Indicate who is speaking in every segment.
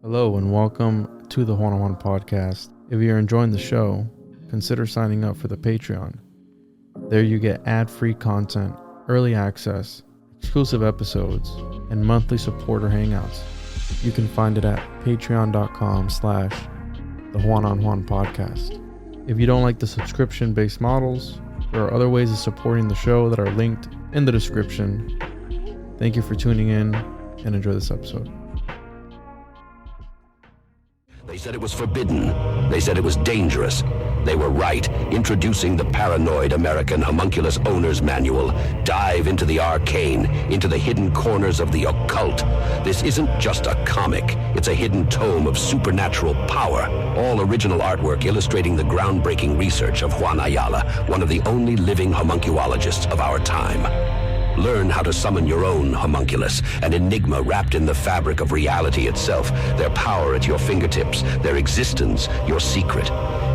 Speaker 1: Hello and welcome to the Juan podcast. If you're enjoying the show, consider signing up for the Patreon. There you get ad-free content, early access, exclusive episodes, and monthly supporter hangouts. You can find it at patreon.com/the Juan podcast. If you don't like the subscription-based models, there are other ways of supporting the show that are linked in the description. Thank you for tuning in and enjoy this episode.
Speaker 2: They said it was forbidden. They said it was dangerous. They were right. Introducing the paranoid American homunculus owner's manual. Dive into the arcane, into the hidden corners of the occult. This isn't just a comic. It's a hidden tome of supernatural power. All original artwork illustrating the groundbreaking research of Juan Ayala, one of the only living homunculologists of our time. Learn how to summon your own homunculus, an enigma wrapped in the fabric of reality itself, their power at your fingertips, their existence, your secret.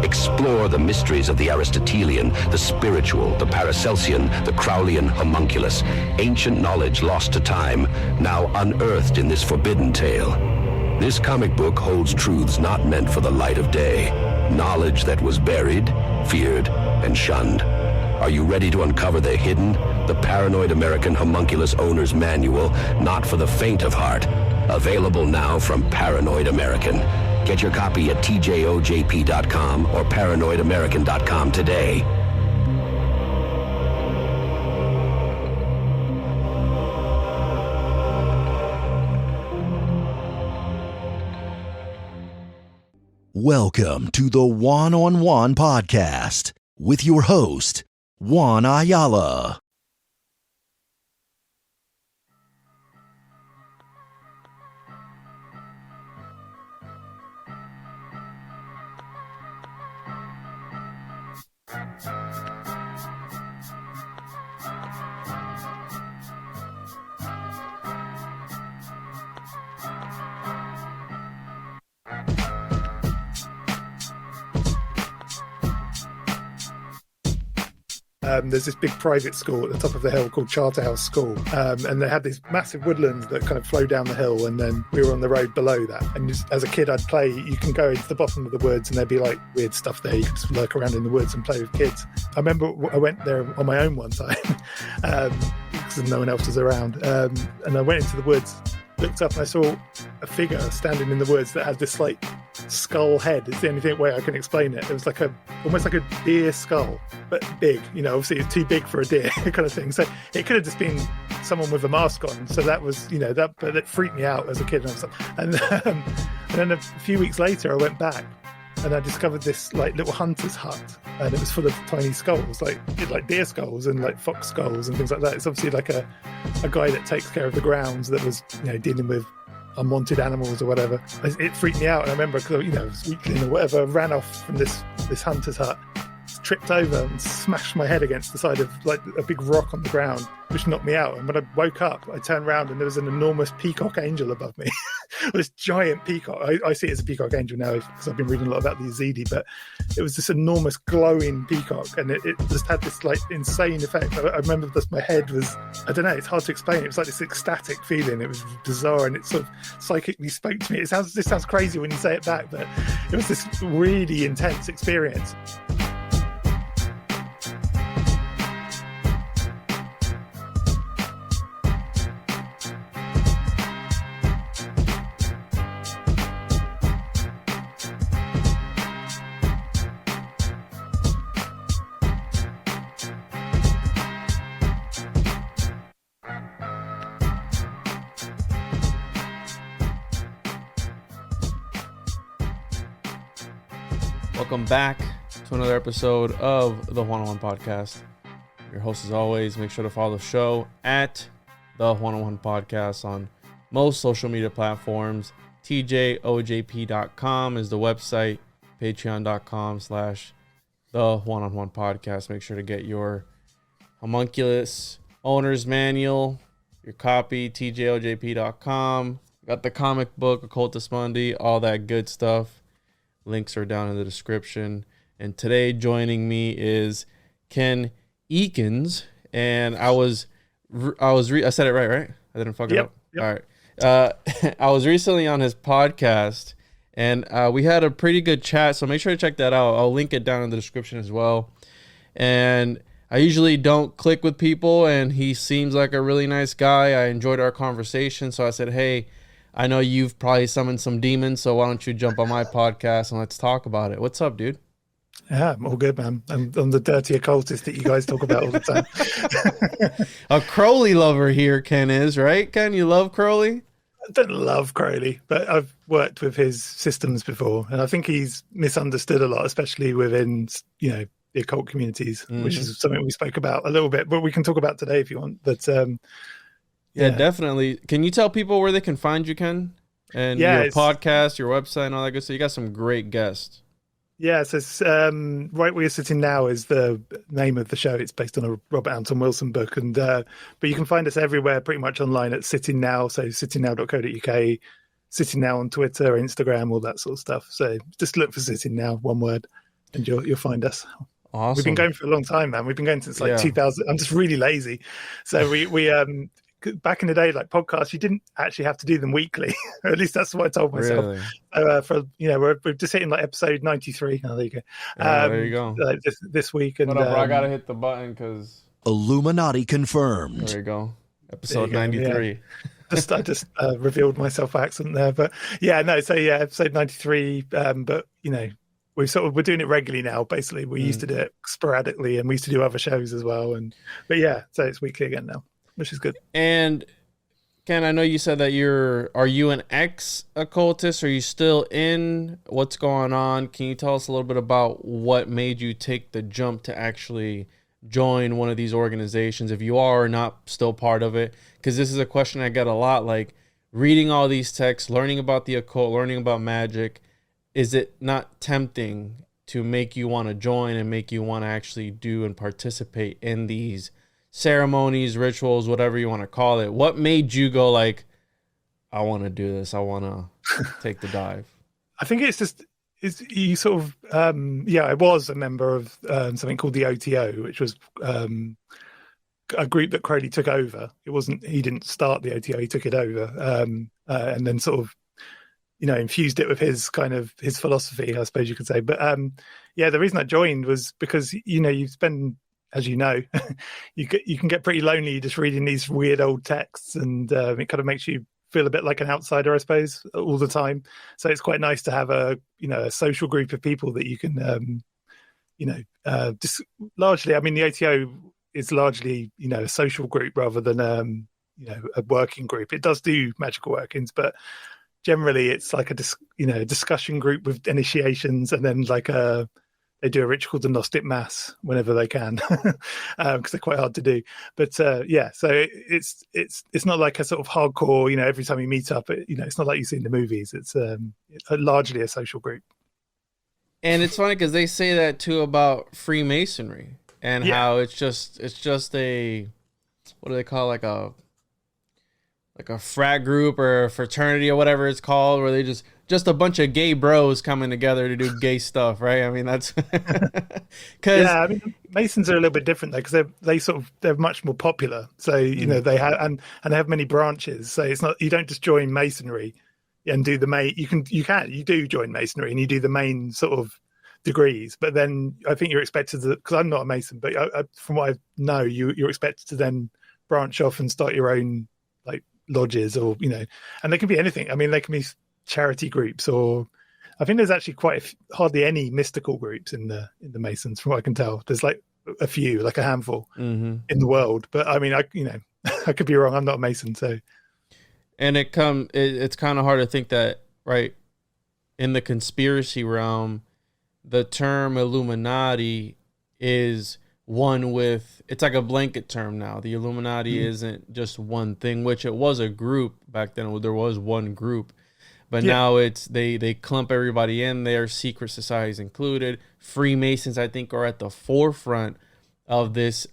Speaker 2: Explore the mysteries of the Aristotelian, the spiritual, the Paracelsian, the Crowleyan homunculus, ancient knowledge lost to time, now unearthed in this forbidden tale. This comic book holds truths not meant for the light of day, knowledge that was buried, feared, and shunned. Are you ready to uncover the hidden? The Paranoid American Homunculus Owner's Manual, not for the faint of heart. Available now from Paranoid American. Get your copy at tjojp.com or paranoidamerican.com today.
Speaker 3: Welcome to the Juan on Juan podcast with your host, Juan Ayala.
Speaker 4: There's this big private school at the top of the hill called Charterhouse School, and they had these massive woodlands that kind of flow down the hill, and then we were on the road below that. And just, as a kid, I'd play. You can go into the bottom of the woods, and there'd be like weird stuff there. You could just lurk around in the woods and play with kids. I remember I went there on my own one time because no one else was around, and I went into the woods, looked up, and I saw a figure standing in the woods that had this like skull head. It's the only way I can explain it. It was like almost like a deer skull, but big. You know, obviously it's too big for a deer kind of thing. So it could have just been someone with a mask on. So that was, but it freaked me out as a kid. And then a few weeks later, I went back and I discovered this like little hunter's hut, and it was full of tiny skulls, like deer skulls and like fox skulls and things like that. It's obviously like a guy that takes care of the grounds that was, dealing with unwanted animals or whatever. It freaked me out. And I remember, because I was weakling or whatever, ran off from this hunter's hut, tripped over and smashed my head against the side of like a big rock on the ground, which knocked me out. And when I woke up, I turned around and there was an enormous peacock angel above me. This giant peacock. I see it as a peacock angel now because I've been reading a lot about the Yazidi, but it was this enormous glowing peacock, and it just had this like insane effect. I remember my head was, I don't know, it's hard to explain. It was like this ecstatic feeling. It was bizarre, and it sort of psychically spoke to me. This sounds crazy when you say it back, but it was this really intense experience.
Speaker 1: Welcome back to another episode of the Juan on Juan podcast. Your host, as always, make sure to follow the show at the Juan on Juan podcast on most social media platforms. tjojp.com is the website. Patreon.com/the Juan on Juan podcast. Make sure to get your homunculus owner's manual, your copy, tjojp.com. Got the comic book, Occultus Mundi, all that good stuff. Links are down in the description. And today joining me is Ken Eakins. And I said it right? I didn't fuck it up?
Speaker 4: Yep.
Speaker 1: All right. I was recently on his podcast, and we had a pretty good chat. So make sure to check that out. I'll link it down in the description as well. And I usually don't click with people, and he seems like a really nice guy. I enjoyed our conversation, so I said, "Hey, I know you've probably summoned some demons, so why don't you jump on my podcast and let's talk about it?" What's up, dude?
Speaker 4: Yeah, I'm all good, man. I'm the dirty occultist that you guys talk about all the time.
Speaker 1: A Crowley lover here, Ken is, right? Ken, you love Crowley?
Speaker 4: I don't love Crowley, but I've worked with his systems before, and I think he's misunderstood a lot, especially within, the occult communities, which is something we spoke about a little bit, but we can talk about today if you want. But
Speaker 1: yeah, definitely. Can you tell people where they can find you, Ken? And your podcast, your website, and all that good stuff. You got some great guests.
Speaker 4: Yeah, so it's, Right Where You're Sitting Now is the name of the show. It's based on a Robert Anton Wilson book. And but you can find us everywhere pretty much online at Sitting Now. So sittingnow.co.uk, Sitting Now on Twitter, Instagram, all that sort of stuff. So just look for Sitting Now, one word, and you'll find us.
Speaker 1: Awesome.
Speaker 4: We've been going for a long time, man. We've been going since 2000. I'm just really lazy. So we back in the day, like podcasts, you didn't actually have to do them weekly. At least that's what I told myself. Really? We're just hitting like episode 93. Oh, there you go.
Speaker 1: There you go.
Speaker 4: This week. And
Speaker 1: I gotta hit the button because
Speaker 3: Illuminati confirmed.
Speaker 1: There you go. Episode 93.
Speaker 4: Yeah. I just revealed myself by accident there, but episode 93. But we're doing it regularly now. Basically, we used to do it sporadically, and we used to do other shows as well. So it's weekly again now, which is good.
Speaker 1: And Ken, I know you said that are you an ex-occultist? Are you still in? What's going on? Can you tell us a little bit about what made you take the jump to actually join one of these organizations, if you are or not still part of it? Because this is a question I get a lot, like reading all these texts, learning about the occult, learning about magic. Is it not tempting to make you want to join and make you want to actually do and participate in these ceremonies, rituals, whatever you want to call it? What made you go like, I want to do this, I want to take the dive?
Speaker 4: I think you sort of I was a member of something called the OTO, which was a group that Crowley took over. He didn't start the OTO, he took it over, and then sort of infused it with his philosophy, I suppose you could say. But the reason I joined was because you spend, as you know, you can get pretty lonely just reading these weird old texts, and it kind of makes you feel a bit like an outsider, I suppose, all the time. So it's quite nice to have a social group of people that you can, just largely. I mean, the ATO is largely a social group rather than a working group. It does do magical workings, but generally it's like a discussion group with initiations, and then they do a ritual called the Gnostic Mass whenever they can, because they're quite hard to do. But so it's not like a sort of hardcore, every time you meet up, it's not like you see in the movies. It's largely a social group.
Speaker 1: And it's funny because they say that too about Freemasonry and how it's just a, what do they call, like a frat group or a fraternity or whatever it's called, where they just a bunch of gay bros coming together to do gay stuff, right? I mean, that's because
Speaker 4: Masons are a little bit different though, because they're much more popular. So they have and they have many branches. So it's not, you don't just join Masonry and do the main. You do join Masonry and you do the main sort of degrees, but then I think you're expected to, because I'm not a Mason, but from what I know, you're expected to then branch off and start your own like lodges, or and they can be anything. I mean, they can be charity groups, or I think there's actually hardly any mystical groups in the Masons, from what I can tell. There's like a few, like a handful in the world, but I mean, I could be wrong. I'm not a Mason, so.
Speaker 1: And it's kind of hard to think that, right, in the conspiracy realm, the term Illuminati is one with, it's like a blanket term now. The Illuminati isn't just one thing, which it was a group back then. There was one group, but now it's they clump everybody in there, secret societies included. Freemasons, I think, are at the forefront of this.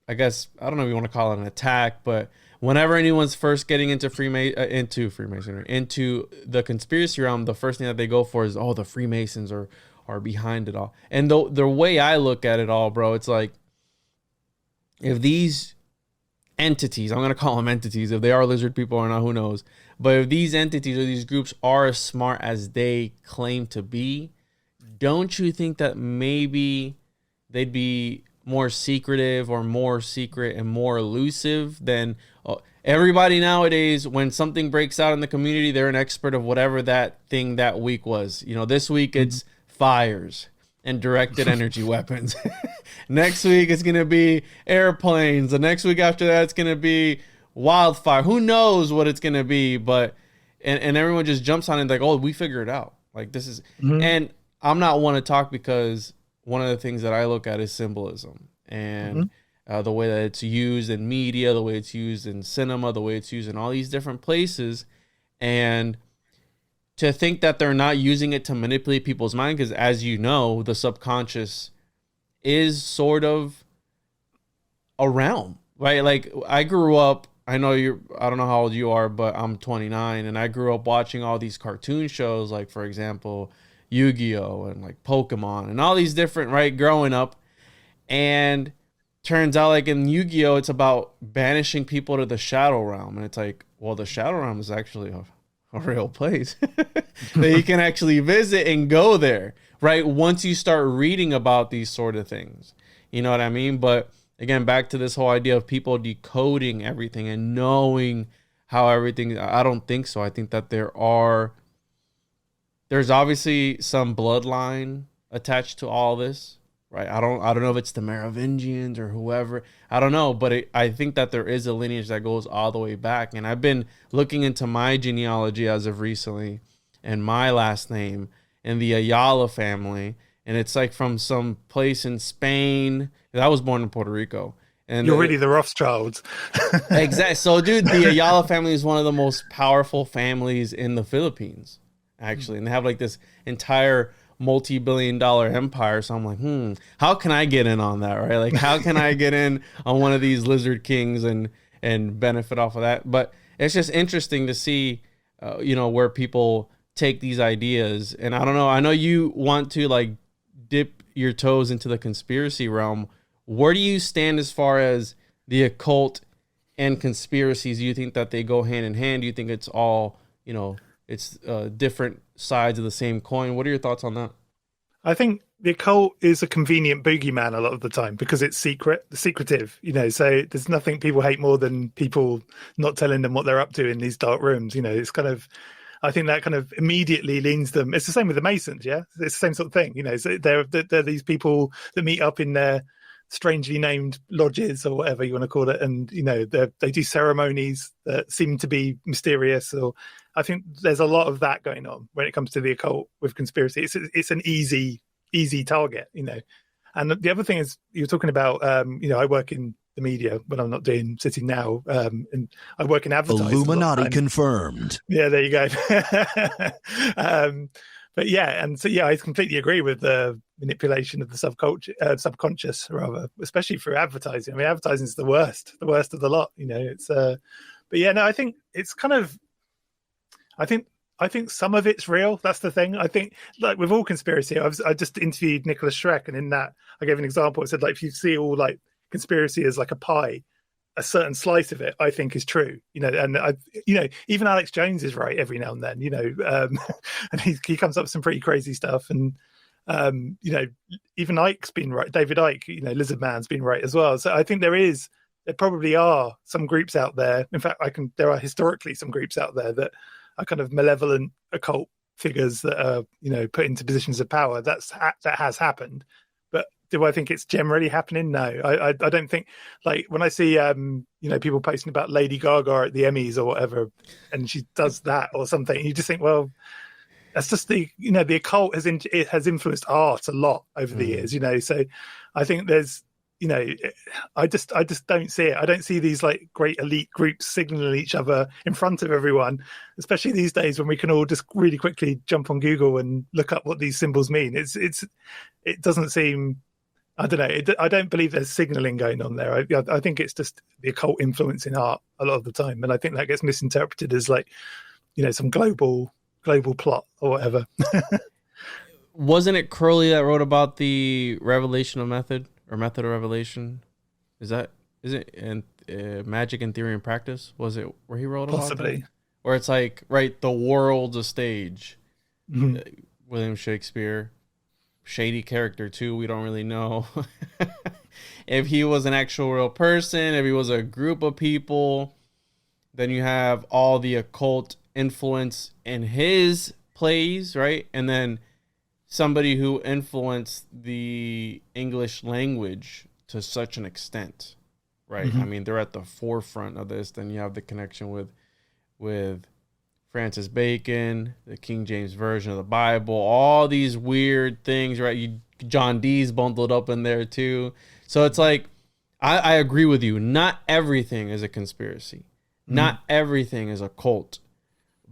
Speaker 1: I guess, I don't know if you want to call it an attack, but whenever anyone's first getting into Freemasonry, into the conspiracy realm, the first thing that they go for is, the Freemasons are behind it all. And the way I look at it all, bro, it's like, if these entities, I'm going to call them entities. If they are lizard people or not, who knows? But if these entities or these groups are as smart as they claim to be, don't you think that maybe they'd be more secretive or more secret and more elusive than everybody nowadays? When something breaks out in the community, they're an expert of whatever that thing that week was. You know, this week it's fires and directed energy weapons. Next week it's going to be airplanes. The next week after that it's going to be wildfire. Who knows what it's going to be? But and everyone just jumps on it like, oh, we figured it out. Like this is and I'm not one to talk because one of the things that I look at is symbolism and the way that it's used in media, the way it's used in cinema, the way it's used in all these different places. And to think that they're not using it to manipulate people's mind, because as you know, the subconscious is sort of a realm, right? Like I grew up, I don't know how old you are, but I'm 29 and I grew up watching all these cartoon shows, like for example, Yu-Gi-Oh! And like Pokemon and all these different, right, growing up. And turns out like in Yu-Gi-Oh! It's about banishing people to the shadow realm. And it's like, well, the shadow realm is actually a real place that you can actually visit and go there, right? Once you start reading about these sort of things, you know what I mean? But again, back to this whole idea of people decoding everything and knowing how everything, I don't think so. I think that there's obviously some bloodline attached to all this, right? I don't know if it's the Merovingians or whoever. I don't know, but I think that there is a lineage that goes all the way back. And I've been looking into my genealogy as of recently and my last name and the Ayala family. And it's like from some place in Spain. I was born in Puerto Rico. And
Speaker 4: you're really the Rothschilds.
Speaker 1: Exactly. So, dude, the Ayala family is one of the most powerful families in the Philippines, actually. And they have like this entire multi-billion-dollar empire. So I'm like, how can I get in on that, right? Like, how can I get in on one of these lizard kings and benefit off of that? But it's just interesting to see, where people take these ideas. And I don't know. I know you want to like dip your toes into the conspiracy realm. Where do you stand as far as the occult and conspiracies? Do you think that they go hand in hand? Do you think it's all, it's different sides of the same coin? What are your thoughts on that?
Speaker 4: I think the occult is a convenient boogeyman a lot of the time because it's secretive, so there's nothing people hate more than people not telling them what they're up to in these dark rooms. It's kind of, I think that kind of immediately leans them. It's the same with the Masons. Yeah. It's the same sort of thing, so they're these people that meet up in their strangely named lodges or whatever you want to call it. And, they do ceremonies that seem to be mysterious. Or I think there's a lot of that going on when it comes to the occult with conspiracy. It's an easy target, And the other thing is you're talking about, I work in the media when I'm not doing sitting now. And I work in advertising.
Speaker 3: Illuminati confirmed.
Speaker 4: Yeah, there you go. But yeah, and so I completely agree with the manipulation of the subconscious, rather, especially through advertising. I mean, advertising is the worst of the lot. It's. But yeah, no, I think it's kind of. I think some of it's real. That's the thing. I think, like with all conspiracy, I just interviewed Nicholas Schreck, and in that I gave an example. I said, like, if you see all like conspiracy as like a pie, a certain slice of it, I think, is true. And even Alex Jones is right every now and then. And he comes up with some pretty crazy stuff. And even Ike's been right. David Icke, Lizard Man's been right as well. So I think there probably are some groups out there. In fact, there are historically some groups out there that are kind of malevolent occult figures that are, put into positions of power. That has happened. But do I think it's generally happening? No, I don't think. Like when I see, people posting about Lady Gaga at the Emmys or whatever, and she does that or something, you just think, well, that's just the occult has influenced art a lot over the years, So I think there's, I just don't see it. I don't see these like great elite groups signaling each other in front of everyone, especially these days when we can all just really quickly jump on Google and look up what these symbols mean. It doesn't seem. I don't know. I don't believe there's signaling going on there. I think it's just the occult influencing art a lot of the time, and I think that gets misinterpreted as like, some global plot or whatever.
Speaker 1: Wasn't it Crowley that wrote about the revelation of method or method of revelation? Is it? And Magic in Theory and Practice? Was it where he wrote about
Speaker 4: Possibly.
Speaker 1: that? Where it's like, right, the world's a stage.
Speaker 4: Mhm.
Speaker 1: William Shakespeare, shady character too. We don't really know if he was an actual real person, if he was a group of people. Then you have all the occult influence in his plays, right? And then somebody who influenced the English language to such an extent, right? I mean, they're at the forefront of this. Then you have the connection with Francis Bacon, the King James Version of the Bible, all these weird things, right? John Dee's bundled up in there too. So it's like, I agree with you. Not everything is a conspiracy. Not everything is a cult.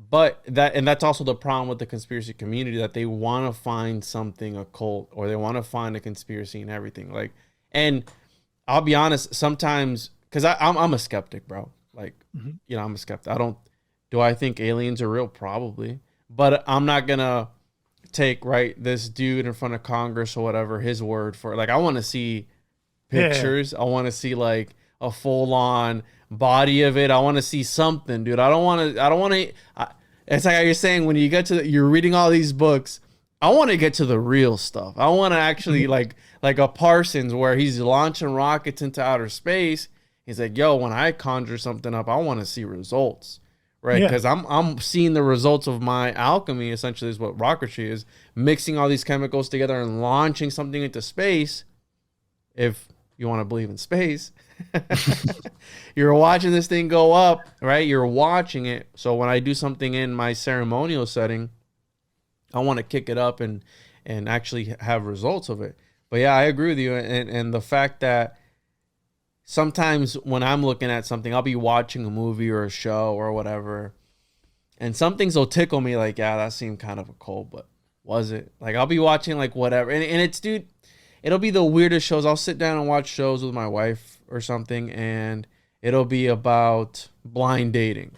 Speaker 1: But that's also the problem with the conspiracy community, that they want to find something occult, or they want to find a conspiracy in everything. Like, and I'll be honest, sometimes, because I'm a skeptic, bro. Like, you know, I'm a skeptic. Do I think aliens are real? Probably. But I'm not going to take, right, this dude in front of Congress or whatever, his word for it. Like, I want to see pictures. I want to see, like, a full-on body of it. I want to see something, dude. I don't want to, it's like how you're saying, when you get to you're reading all these books, I want to get to the real stuff. I want to actually, like a Parsons, where he's launching rockets into outer space. He's like, yo, when I conjure something up, I want to see results, right? Because I'm seeing the results of my alchemy, essentially, is what rocketry is, mixing all these chemicals together and launching something into space. If you want to believe in space, you're watching this thing go up, right? You're watching it. So when I do something in my ceremonial setting, I want to kick it up and actually have results of it. But yeah, I agree with you. And the fact that sometimes when I'm looking at something, I'll be watching a movie or a show or whatever, and some things will tickle me, like, yeah, that seemed kind of occult, but was it? Like, I'll be watching like whatever, and it's, dude, it'll be the weirdest shows. I'll sit down and watch shows with my wife or something, and it'll be about blind dating.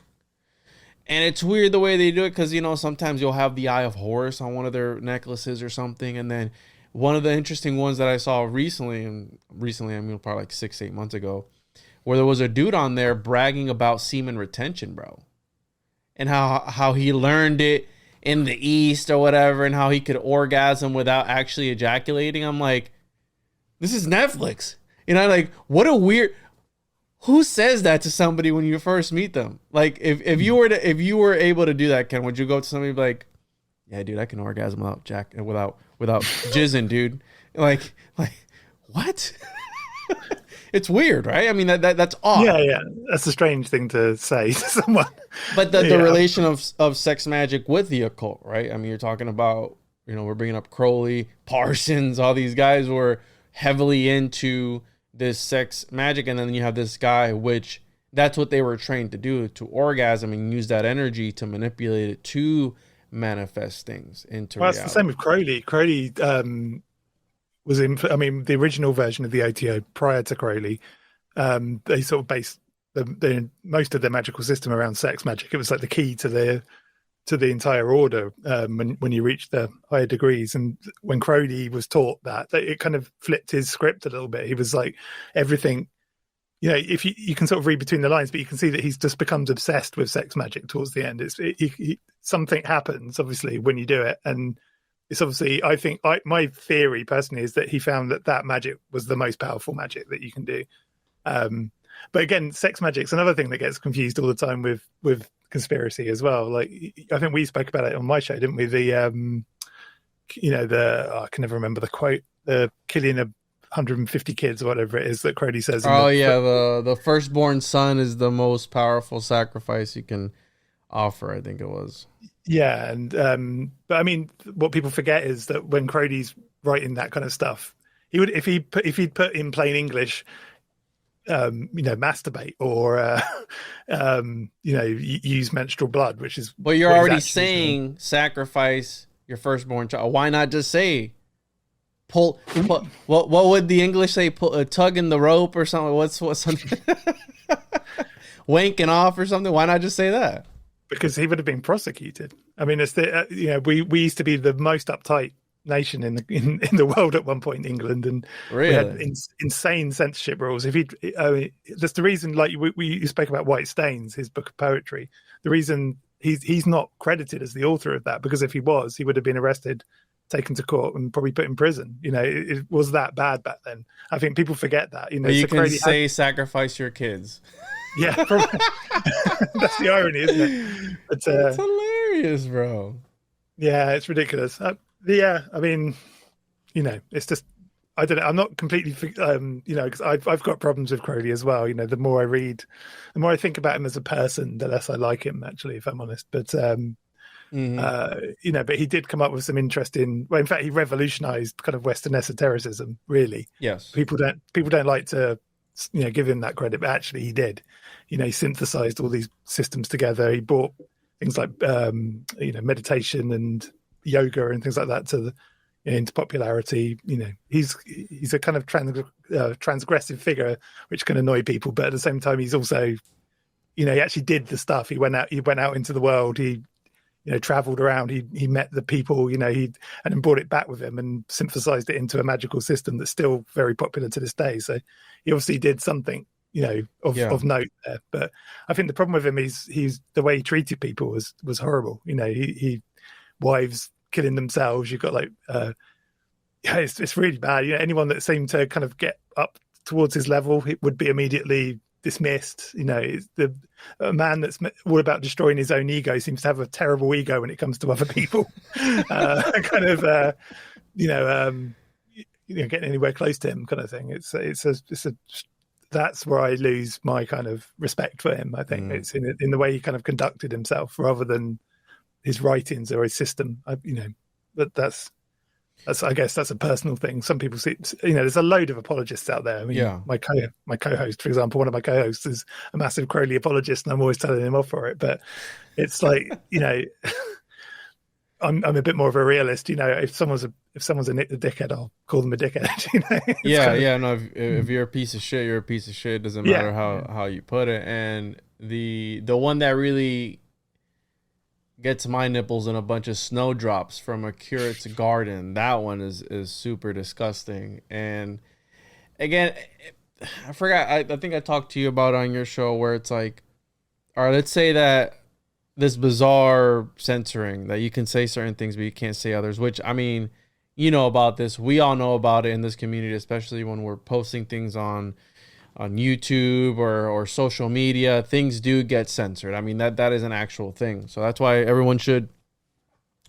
Speaker 1: And it's weird the way they do it, because, you know, sometimes you'll have the Eye of Horus on one of their necklaces or something. And then one of the interesting ones that I saw recently, I mean, probably like 6-8 months ago, where there was a dude on there bragging about semen retention, bro. And how he learned it in the East or whatever, and how he could orgasm without actually ejaculating. I'm like, this is Netflix. You know, like, what a weird... Who says that to somebody when you first meet them? Like, if you were able to do that, Ken, would you go to somebody and be like, yeah, dude, I can orgasm without jizzing, dude? Like what? It's weird, right? I mean, that's odd.
Speaker 4: Yeah. That's a strange thing to say to someone.
Speaker 1: But the relation of sex magic with the occult, right? I mean, you're talking about, you know, we're bringing up Crowley, Parsons, all these guys were heavily into this sex magic, and then you have this guy, which that's what they were trained to do, to orgasm and use that energy to manipulate it to manifest things into reality.
Speaker 4: It's the same with Crowley. Crowley was in, I mean, the original version of the OTO prior to Crowley, they sort of based most of their magical system around sex magic. It was like the key to the entire order when you reach the higher degrees. And when Crowley was taught that, it kind of flipped his script a little bit. He was like, everything, you know, if you can sort of read between the lines, but you can see that he's just becomes obsessed with sex magic towards the end. Something happens, obviously, when you do it. And it's obviously, I think, my theory personally is that he found that magic was the most powerful magic that you can do. But again, sex magic's another thing that gets confused all the time with conspiracy as well. Like, I think we spoke about it on my show, didn't we? I can never remember the quote, the killing of 150 kids or whatever it is that Crowley says.
Speaker 1: The firstborn son is the most powerful sacrifice you can offer, I think it was. Yeah,
Speaker 4: and but I mean, what people forget is that when Crowley's writing that kind of stuff, he would, if he'd put in plain English, masturbate or use menstrual blood, which is.
Speaker 1: But you're already saying sacrifice your firstborn child. Why not just say pull? What would the English say? Pull, tugging the rope or something? What's something? Wanking off or something? Why not just say that?
Speaker 4: Because he would have been prosecuted. I mean, it's we used to be the most uptight nation in the world at one point in England, and
Speaker 1: Really?
Speaker 4: we had insane censorship rules. If that's the reason. Like you spoke about White Stains, his book of poetry. The reason he's not credited as the author of that, because if he was, he would have been arrested, taken to court, and probably put in prison. It was that bad back then. I think people forget that.
Speaker 1: But you can say sacrifice your kids.
Speaker 4: Yeah, that's the irony, isn't it? But,
Speaker 1: it's hilarious, bro.
Speaker 4: Yeah, it's ridiculous. Yeah, I mean, it's just, I don't know. I'm not completely, because I've got problems with Crowley as well. The more I read, the more I think about him as a person, the less I like him, actually, if I'm honest. But, but he did come up with some interesting, well, in fact, he revolutionized kind of Western esotericism, really.
Speaker 1: Yes.
Speaker 4: People don't like to, give him that credit, but actually he did. He synthesized all these systems together. He brought things like, meditation and yoga and things like that into popularity. He's a kind of transgressive figure, which can annoy people, but at the same time, he's also, he actually did the stuff. He went out into the world. He, traveled around. He met the people. And then brought it back with him and synthesized it into a magical system that's still very popular to this day. So he obviously did something, of note there. But I think the problem with him is the way he treated people was horrible. He wives killing themselves. You've got it's really bad. Anyone that seemed to kind of get up towards his level, it would be immediately dismissed. A man that's all about destroying his own ego seems to have a terrible ego when it comes to other people. Getting anywhere close to him, kind of thing. That's where I lose my kind of respect for him. I think it's in the way he kind of conducted himself, rather than his writings or his system. But that's I guess that's a personal thing. Some people see, there's a load of apologists out there. I mean, my co-host, for example, one of my co-hosts is a massive Crowley apologist, and I'm always telling him off for it. But it's like, I'm a bit more of a realist. If someone's a dickhead, I'll call them a dickhead.
Speaker 1: No. If you're a piece of shit, you're a piece of shit. It doesn't matter how you put it. And the one that really gets my nipples in a bunch of snowdrops from a curate's garden, that one is super disgusting. And again, I forgot, I think I talked to you about on your show, where it's like, all right, let's say that this bizarre censoring, that you can say certain things but you can't say others, which, I mean, about this, we all know about it in this community, especially when we're posting things on YouTube or social media. Things do get censored. I mean, that is an actual thing. So that's why everyone should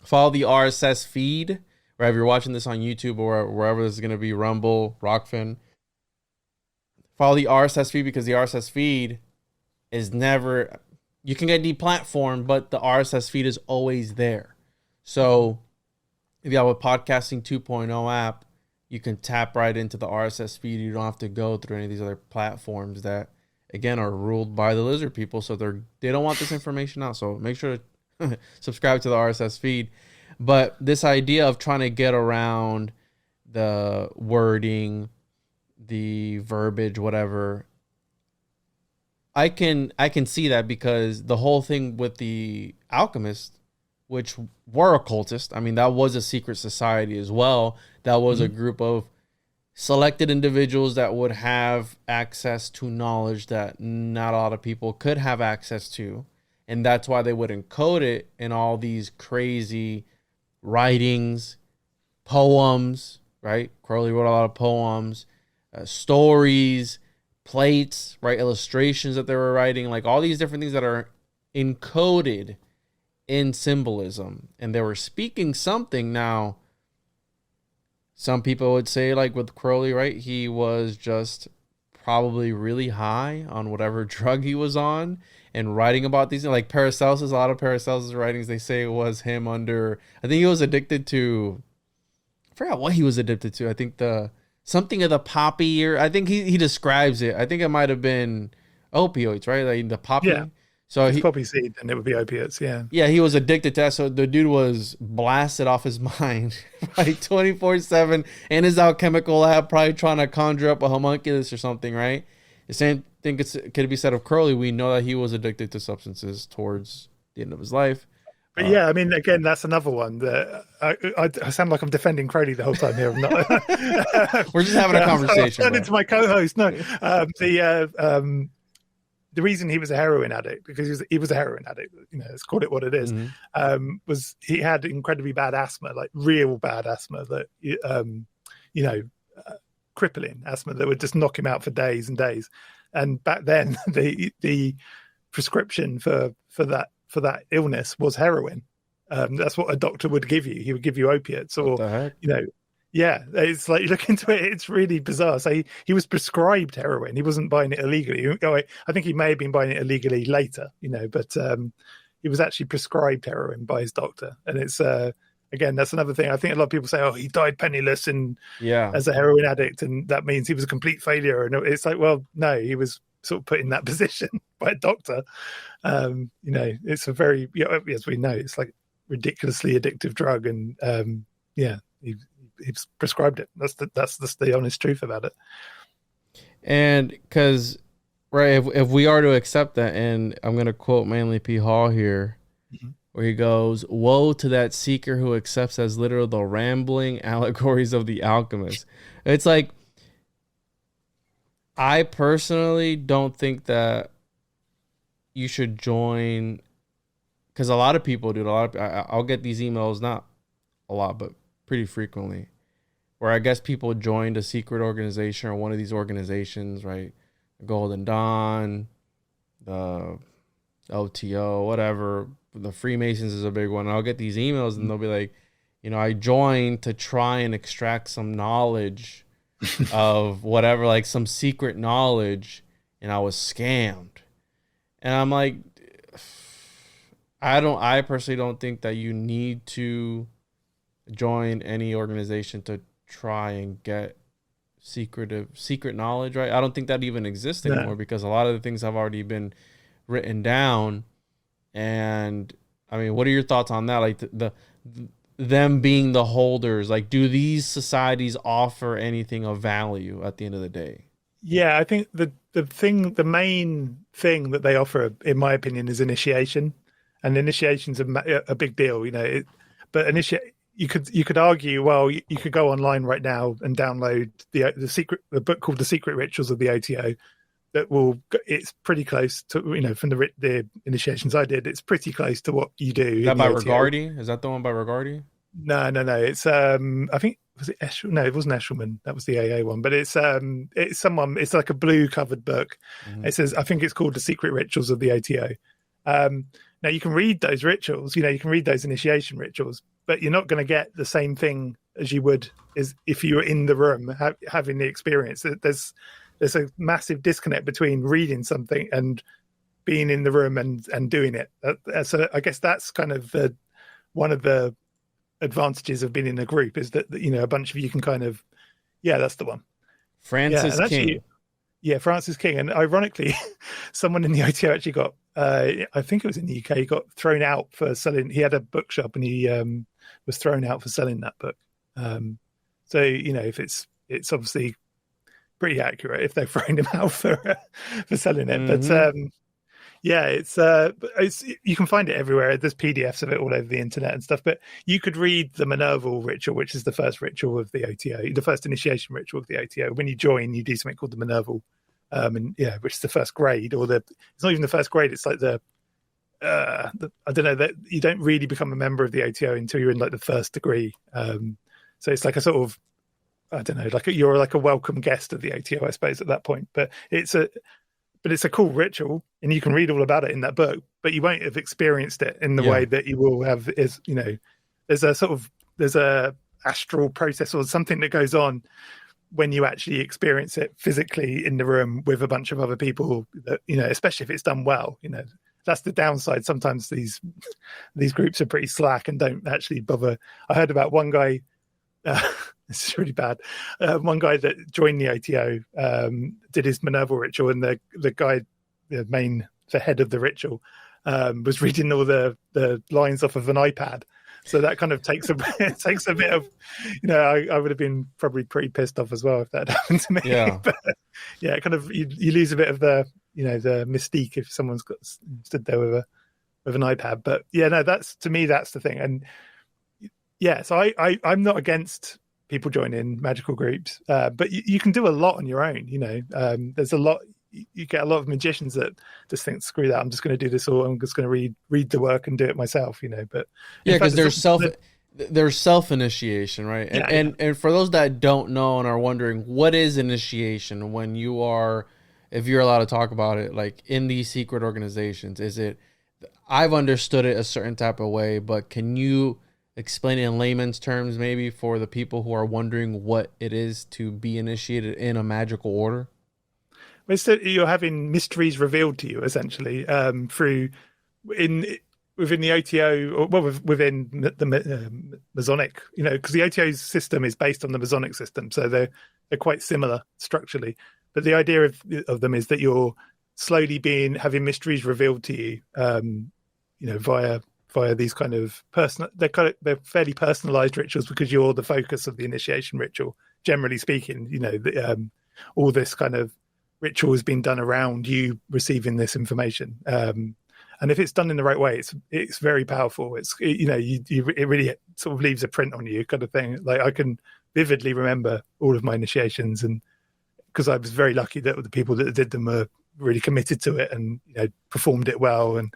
Speaker 1: follow the RSS feed, right? If you're watching this on YouTube or wherever this is going to be, Rumble, Rockfin, follow the RSS feed, because the RSS feed is never, you can get deplatformed, but the RSS feed is always there. So if you have a Podcasting 2.0 app, you can tap right into the RSS feed. You don't have to go through any of these other platforms that, again, are ruled by the lizard people. So they don't want this information out. So make sure to subscribe to the RSS feed. But this idea of trying to get around the wording, the verbiage, whatever, I can see that, because the whole thing with the alchemists, which were occultists, I mean, that was a secret society as well. That was a group of selected individuals that would have access to knowledge that not a lot of people could have access to. And that's why they would encode it in all these crazy writings, poems, right? Crowley wrote a lot of poems, stories, plates, right? Illustrations that they were writing, like all these different things that are encoded in symbolism. And they were speaking something. Now, some people would say, like with Crowley, right? He was just probably really high on whatever drug he was on and writing about these, like Paracelsus. A lot of Paracelsus writings, they say it was him under, I think he was addicted to, I forgot what he was addicted to. I think something of the poppy, or I think he describes it. I think it might have been opioids, right? Like the poppy.
Speaker 4: Yeah.
Speaker 1: So
Speaker 4: it's poppy seed, and it would be opiates. Yeah.
Speaker 1: Yeah, he was addicted to that. So the dude was blasted off his mind, like 24/7 in his alchemical lab, probably trying to conjure up a homunculus or something, right? The same thing could be said of Crowley. We know that he was addicted to substances towards the end of his life.
Speaker 4: But yeah, I mean, again, that's another one that I sound like I'm defending Crowley the whole time here. I'm not.
Speaker 1: We're just having a conversation.
Speaker 4: Turn into my co-host. No, the reason he was a heroin addict, because he was a heroin addict, let's call it what it is, was he had incredibly bad asthma, like real bad asthma that, crippling asthma that would just knock him out for days and days. And back then, the prescription for that illness was heroin. That's what a doctor would give you. He would give you opiates, or yeah, it's like, you look into it, it's really bizarre. So he was prescribed heroin. He wasn't buying it illegally. I think he may have been buying it illegally later, but he was actually prescribed heroin by his doctor. And it's again, that's another thing. I think a lot of people say, "Oh, he died penniless and as a heroin addict, and that means he was a complete failure." And it's like, well, no, he was sort of put in that position by a doctor. It's a very, as we know, it's like ridiculously addictive drug, and he's prescribed it. That's the honest truth about it.
Speaker 1: And because, right, if we are to accept that, and I'm going to quote Manly P. Hall here, where he goes, "Woe to that seeker who accepts as literal the rambling allegories of the alchemist." It's like, I personally don't think that you should join, because a lot of people do. I'll get these emails, not a lot, but pretty frequently, where I guess people joined a secret organization or one of these organizations, right? The Golden Dawn, the LTO, whatever. The Freemasons is a big one. I'll get these emails and they'll be like, I joined to try and extract some knowledge of whatever, like some secret knowledge, and I was scammed. And I'm like, I personally don't think that you need to join any organization to try and get secret knowledge, right? I don't think that even exists anymore, because a lot of the things have already been written down. And I mean, what are your thoughts on that? Like them being the holders, like, do these societies offer anything of value at the end of the day?
Speaker 4: Yeah, I think the main thing that they offer, in my opinion, is initiation, and initiation's a big deal, but you could argue, well, you could go online right now and download the book called The Secret Rituals of the OTO. It's pretty close to, from the initiations I did, it's pretty close to what you do.
Speaker 1: Is that by Regardi? Is that the one by Regardi?
Speaker 4: No. It's I think, was it Eshel? No, it wasn't Eshelman. That was the AA one. But it's someone. It's like a blue covered book. It says, I think it's called The Secret Rituals of the OTO. Now you can read those rituals. You can read those initiation rituals, but you're not going to get the same thing as you would as if you were in the room having the experience. There's a massive disconnect between reading something and being in the room and doing it. So I guess that's kind of one of the advantages of being in a group, is that a bunch of you can kind of, that's the one.
Speaker 1: Francis King.
Speaker 4: Francis King. And ironically, someone in the OTO actually got, I think it was in the UK, he got thrown out for selling. He had a bookshop and he was thrown out for selling that book. So if it's obviously pretty accurate if they've thrown him out for selling it. But it's you can find it everywhere. There's PDFs of it all over the internet and stuff. But you could read the Minerval ritual, which is the first ritual of the OTO, the first initiation ritual of the OTO. When you join, you do something called the Minerval, which is the first grade, or it's not even the first grade. It's like I don't know, that you don't really become a member of the OTO until you're in like the first degree. So it's like a sort of, I don't know, you're like a welcome guest of the OTO, I suppose, at that point. But it's a cool ritual, and you can read all about it in that book, but you won't have experienced it in the way that you will have. There's a astral process or something that goes on when you actually experience it physically in the room with a bunch of other people. That, especially if it's done well. That's the downside. Sometimes these groups are pretty slack and don't actually bother. I heard about one guy. This is really bad. One guy that joined the OTO did his Minerval ritual, and the guy, the head of the ritual, was reading all the lines off of an iPad. So that kind of takes a bit of, I would have been probably pretty pissed off as well if that happened to me.
Speaker 1: Yeah,
Speaker 4: but kind of you lose a bit of the the mystique if someone's got stood there with with an iPad. But yeah, no, that's, to me, that's the thing. And yeah, so I'm not against people joining magical groups, but you can do a lot on your own. There's a lot. You get a lot of magicians that just think, screw that, I'm just going to do this, or I'm just going to read the work and do it myself. But
Speaker 1: yeah, because there's self-initiation, right? And for those that don't know and are wondering, what is initiation when you are, if you're allowed to talk about it, like in these secret organizations? Is it, I've understood it a certain type of way, but can you explain it in layman's terms maybe for the people who are wondering what it is to be initiated in a magical order?
Speaker 4: So you're having mysteries revealed to you, essentially, within the OTO, or within the Masonic, because the OTO system is based on the Masonic system, so they're quite similar structurally. But the idea of them is that you're slowly having mysteries revealed to you, via these kind of they're fairly personalized rituals, because you're the focus of the initiation ritual. Generally speaking, all this kind of ritual has been done around you receiving this information, and if it's done in the right way, it's very powerful. It really sort of leaves a print on you, kind of thing. Like, I can vividly remember all of my initiations, and because I was very lucky that the people that did them were really committed to it and performed it well. And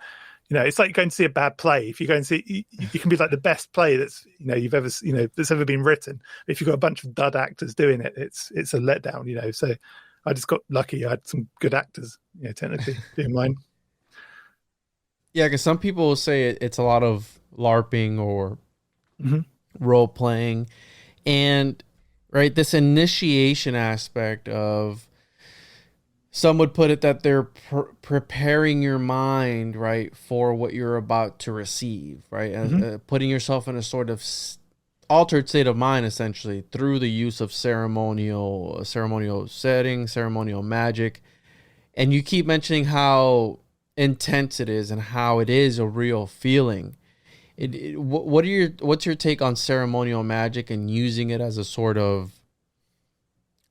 Speaker 4: it's like going to see a bad play. If you go and see, you can be like the best play that's you've ever that's ever been written. If you've got a bunch of dud actors doing it, it's a letdown. So I just got lucky. I had some good actors, technically doing mine.
Speaker 1: Yeah, because some people will say it's a lot of LARPing or role playing, and right, this initiation aspect of, some would put it that they're preparing your mind, right, for what you're about to receive, right, putting yourself in a sort of altered state of mind, essentially, through the use of ceremonial setting, ceremonial magic. And you keep mentioning how intense it is and how it is a real feeling. What's your take on ceremonial magic and using it as a sort of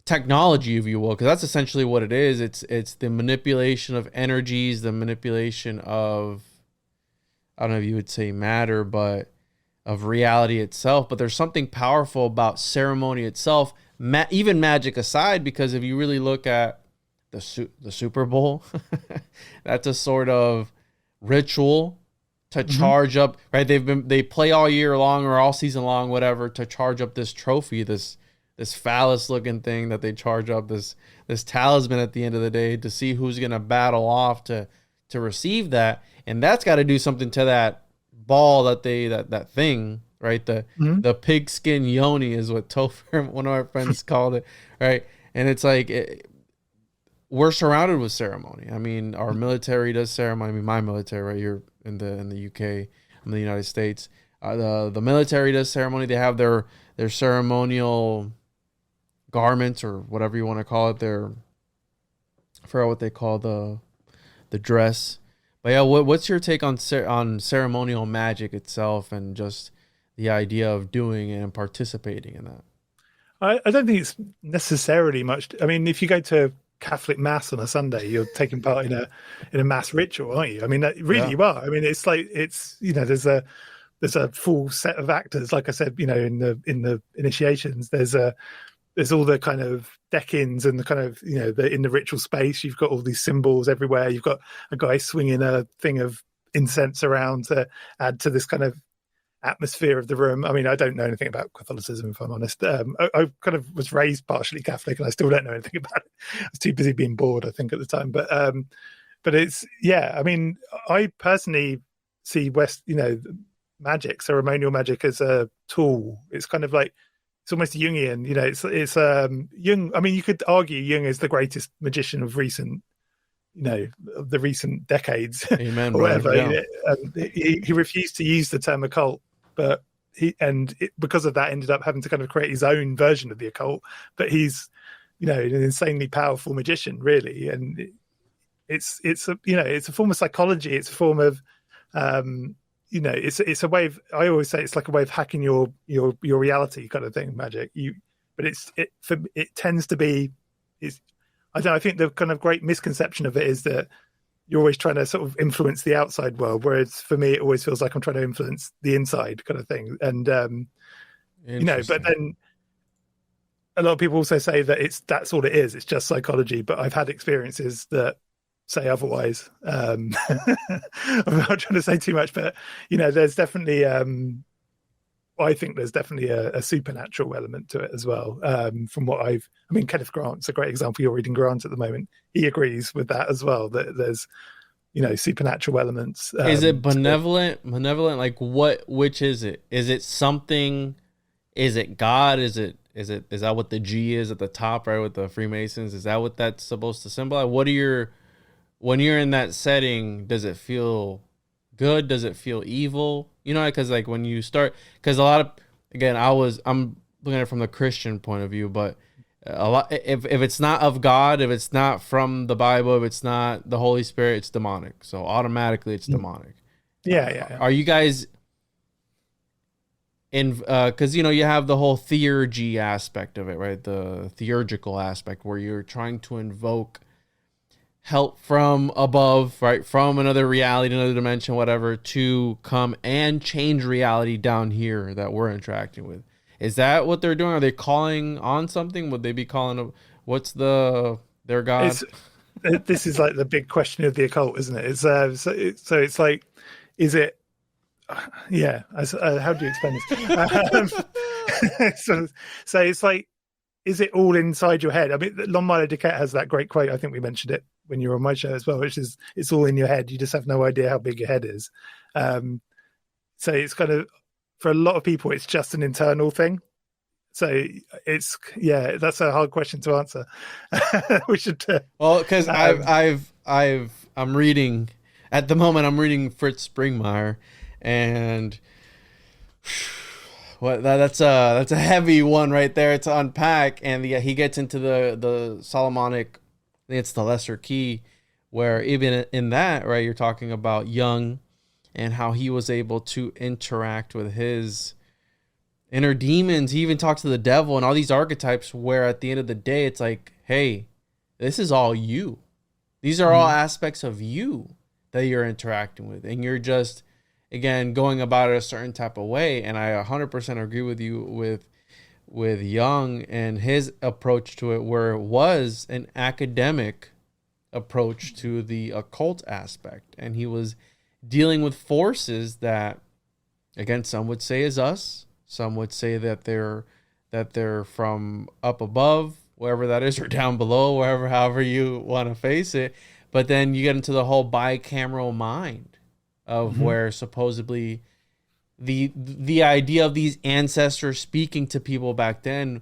Speaker 1: technology, if you will? Because that's essentially what it is. It's the manipulation of energies, the manipulation of, I don't know if you would say matter, but of reality itself. But there's something powerful about ceremony itself, even magic aside, because if you really look at the Super Bowl, that's a sort of ritual to charge up, right? They play all year long or all season long, whatever, to charge up this trophy, this phallus looking thing that they charge up, this talisman at the end of the day, to see who's going to battle off to receive that. And that's got to do something to that ball that thing, right? The pigskin yoni is what Topher, one of our friends, called it, right? And it's like, we're surrounded with ceremony. I mean, our military does ceremony. I mean, my military right here in the UK, I'm in the United States. The military does ceremony. They have their ceremonial garments, or whatever you want to call it. I forgot what they call the dress. But yeah, what's your take on ceremonial magic itself, and just the idea of doing it and participating in that?
Speaker 4: I don't think it's necessarily much. I mean, if you go to Catholic mass on a Sunday, you're taking part in a mass ritual, aren't you? I mean, you are. I mean, it's like, there's a full set of actors, like I said, in the initiations. There's all the kind of deck-ins and the kind of, in the ritual space, you've got all these symbols everywhere. You've got a guy swinging a thing of incense around to add to this kind of atmosphere of the room. I mean, I don't know anything about Catholicism, if I'm honest. I kind of was raised partially Catholic, and I still don't know anything about it. I was too busy being bored, I think, at the time. But it's, yeah, I mean, I personally see magic, ceremonial magic, as a tool. It's kind of like, it's almost Jungian, it's Jung. I mean, you could argue Jung is the greatest magician of recent, the recent decades.
Speaker 1: Amen,
Speaker 4: or whatever.
Speaker 1: Yeah.
Speaker 4: He refused to use the term occult, but because of that, ended up having to kind of create his own version of the occult. But he's, an insanely powerful magician, really, and it's a form of psychology. It's a form of it's a way of, I always say it's like a way of hacking your reality, kind of thing, magic. But it tends to be, I think the kind of great misconception of it is that you're always trying to sort of influence the outside world, whereas for me, it always feels like I'm trying to influence the inside kind of thing. And, but then a lot of people also say that that's all it is. It's just psychology. But I've had experiences that say otherwise. I'm not trying to say too much, but, there's definitely, I think there's definitely a supernatural element to it as well. From what Kenneth Grant's a great example. You're reading Grant at the moment. He agrees with that as well, that there's, supernatural elements.
Speaker 1: Is it benevolent? Like which is it? Is it something? Is it God? Is that what the G is at the top, right? With the Freemasons? Is that what that's supposed to symbolize? When you're in that setting, does it feel good? Does it feel evil? Because like when you start, because a lot of, again, I'm looking at it from the Christian point of view, but a lot, if it's not of God, if it's not from the Bible, if it's not the Holy Spirit, it's demonic. So automatically it's demonic.
Speaker 4: Yeah.
Speaker 1: Are you guys in, because you have the whole theurgy aspect of it, right? The theurgical aspect where you're trying to invoke help from above, right? From another reality, another dimension, whatever, to come and change reality down here that we're interacting with. Is that what they're doing? Are they calling on something? Would they be calling what's their God?
Speaker 4: This is like the big question of the occult, isn't it? It's so it's like, is it? Yeah. How do you explain this? So it's like, is it all inside your head? I mean, Lon Milo DuQuette has that great quote. I think we mentioned it when you were on my show as well, which is, it's all in your head. You just have no idea how big your head is. So it's kind of, for a lot of people, it's just an internal thing. So that's a hard question to answer. We should.
Speaker 1: Well, because I'm reading at the moment. I'm reading Fritz Springmeier, and that's a heavy one right there to unpack. And he gets into the Solomonic, I think it's the lesser key, where even in that, right, you're talking about Jung and how he was able to interact with his inner demons. He even talks to the devil and all these archetypes, where at the end of the day, it's like, hey, this is all you. These are all aspects of you that you're interacting with. And you're just, again, going about it a certain type of way. And I 100% agree with you with Jung and his approach to it, where it was an academic approach to the occult aspect. And he was dealing with forces that, again, some would say is us. Some would say that they're from up above, wherever that is, or down below, however you want to face it. But then you get into the whole bicameral mind of where supposedly the idea of these ancestors speaking to people back then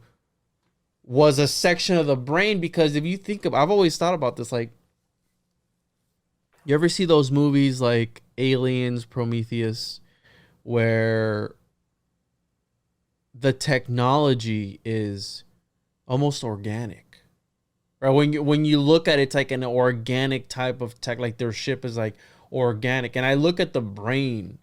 Speaker 1: was a section of the brain. Because if you think of, I've always thought about this, like, you ever see those movies like Aliens, Prometheus, where the technology is almost organic, right? When you look at it, it's like an organic type of tech, like their ship is like organic. And I look at the brain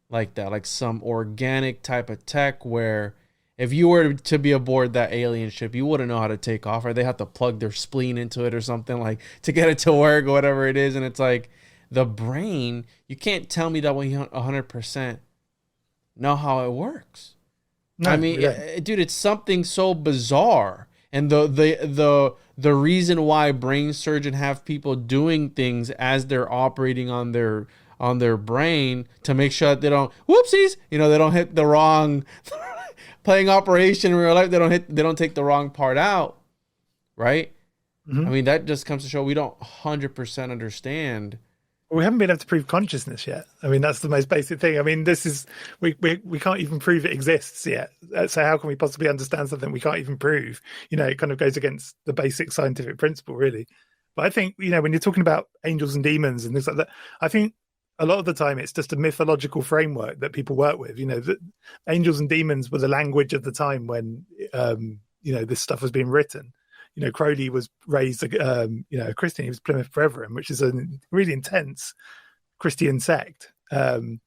Speaker 1: like that, like some organic type of tech, where if you were to be aboard that alien ship, you wouldn't know how to take off, or they have to plug their spleen into it or something, like, to get it to work or whatever it is. And it's like the brain, you can't tell me that we 100% know how it works. No, I mean, dude, it's something so bizarre. And the reason why brain surgeons have people doing things as they're operating on their brain to make sure that they don't, whoopsies, they don't hit the wrong playing operation in real life. They don't take the wrong part out, right? I mean, that just comes to show we don't 100% understand.
Speaker 4: We haven't been able to prove consciousness yet. I mean, that's the most basic thing. I mean, this is, we can't even prove it exists yet. So how can we possibly understand something we can't even prove? It kind of goes against the basic scientific principle, really. But I think, when you're talking about angels and demons and things like that, I think a lot of the time it's just a mythological framework that people work with. That angels and demons were the language of the time when, this stuff was being written. Crowley was raised, a Christian. He was Plymouth Brethren, which is a really intense Christian sect. And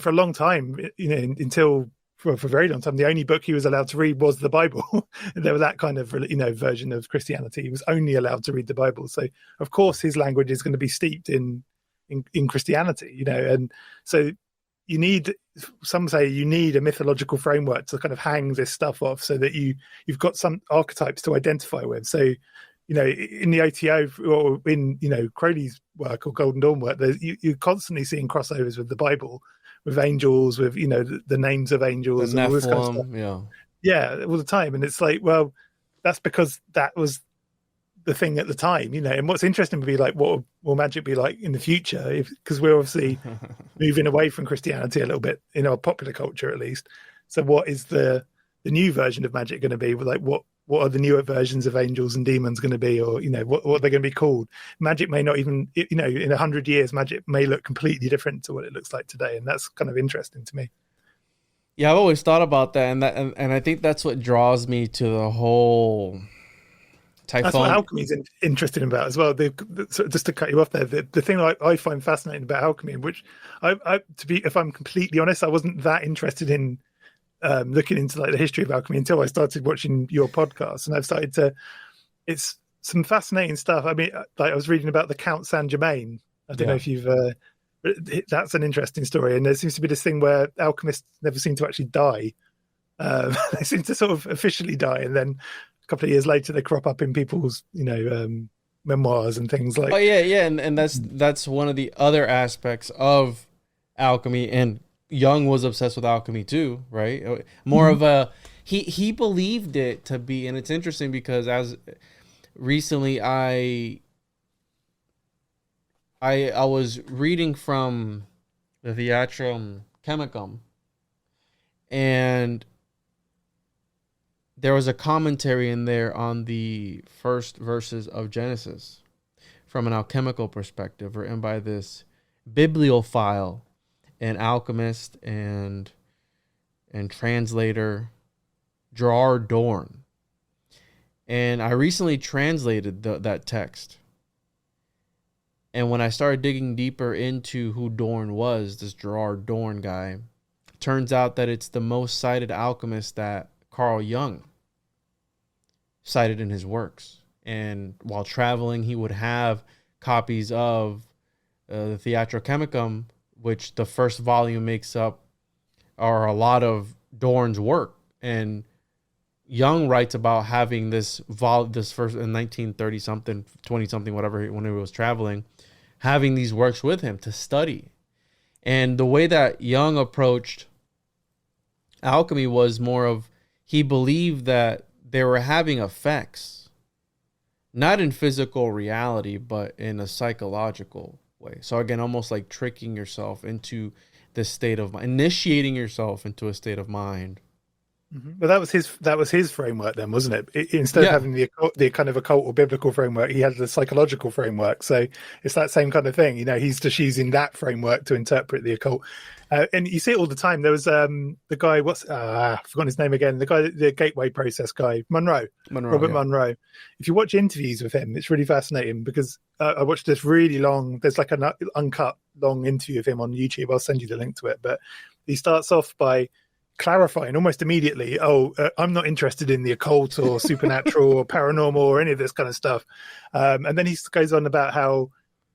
Speaker 4: for a long time, until for a very long time, the only book he was allowed to read was the Bible. There was that kind of, version of Christianity. He was only allowed to read the Bible. So of course his language is going to be steeped in Christianity, and so some say you need a mythological framework to kind of hang this stuff off, so that you've got some archetypes to identify with. So, in the OTO or in, Crowley's work or Golden Dawn work, you're constantly seeing crossovers with the Bible, with angels, with, the names of angels and all this kind of stuff. Yeah, all the time. And it's like, well, that's because that was the thing at the time, and what's interesting would be like, what will magic be like in the future? Because we're obviously moving away from Christianity a little bit in our popular culture, at least. So what is the new version of magic going to be? Like, what are the newer versions of angels and demons going to be? Or, what are they going to be called? Magic may not even, in 100 years, magic may look completely different to what it looks like today. And that's kind of interesting to me.
Speaker 1: Yeah, I've always thought about that. And I think that's what draws me to the whole Typhon.
Speaker 4: That's what alchemy is interesting about as well. Just to cut you off there, the thing I find fascinating about alchemy, which if I'm completely honest, I wasn't that interested in looking into like the history of alchemy until I started watching your podcast, and I've started to. It's some fascinating stuff. I mean, like I was reading about the Count Saint Germain. I don't know if you've. That's an interesting story, and there seems to be this thing where alchemists never seem to actually die. They seem to sort of officially die, and then couple of years later they crop up in people's memoirs and things like.
Speaker 1: Oh yeah, and that's one of the other aspects of alchemy, and Jung was obsessed with alchemy too, right? More of a he believed it to be, and it's interesting because as recently I was reading from the Theatrum Chemicum, and there was a commentary in there on the first verses of Genesis from an alchemical perspective, written by this bibliophile, an alchemist and translator, Gerard Dorn. And I recently translated that text. And when I started digging deeper into who Dorn was, this Gerard Dorn guy, turns out that it's the most cited alchemist that Carl Jung cited in his works. And while traveling, he would have copies of the Theatrum Chemicum, which the first volume makes up are a lot of Dorn's work. And Jung writes about having this first in 1930 something, 20 something, whatever, when he was traveling, having these works with him to study. And the way that Jung approached alchemy was more of, he believed that they were having effects, not in physical reality, but in a psychological way. So again, almost like tricking yourself into this state of mind, initiating yourself into a state of mind.
Speaker 4: Mm-hmm. But that was his framework then, wasn't it? Instead of having the kind of occult or biblical framework, he had the psychological framework. So it's that same kind of thing. He's just using that framework to interpret the occult. And you see it all the time. There was the guy, I've forgotten his name again, the gateway process guy, Robert Monroe. If you watch interviews with him, it's really fascinating, because I watched this really long, there's like an uncut long interview of him on YouTube. I'll send you the link to it. But he starts off by clarifying almost immediately, I'm not interested in the occult or supernatural or paranormal or any of this kind of stuff. And then he goes on about how,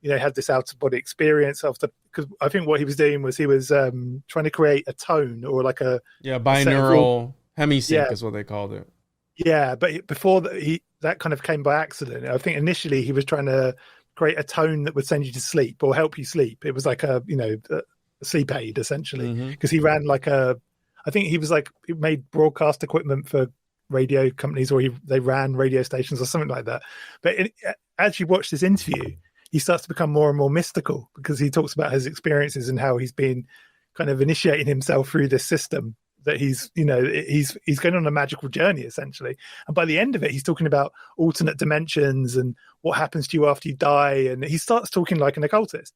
Speaker 4: had this out-of-body experience after, because I think what he was doing was he was trying to create a tone or like a
Speaker 1: binaural hemisync is what they called it.
Speaker 4: Yeah, but before that kind of came by accident. I think initially he was trying to create a tone that would send you to sleep or help you sleep. It was like a sleep aid essentially, because he ran I think he was he made broadcast equipment for radio companies, or they ran radio stations or something like that. But as you watch this interview, he starts to become more and more mystical, because he talks about his experiences and how he's been kind of initiating himself through this system, that he's going on a magical journey essentially. And by the end of it, he's talking about alternate dimensions and what happens to you after you die. And he starts talking like an occultist.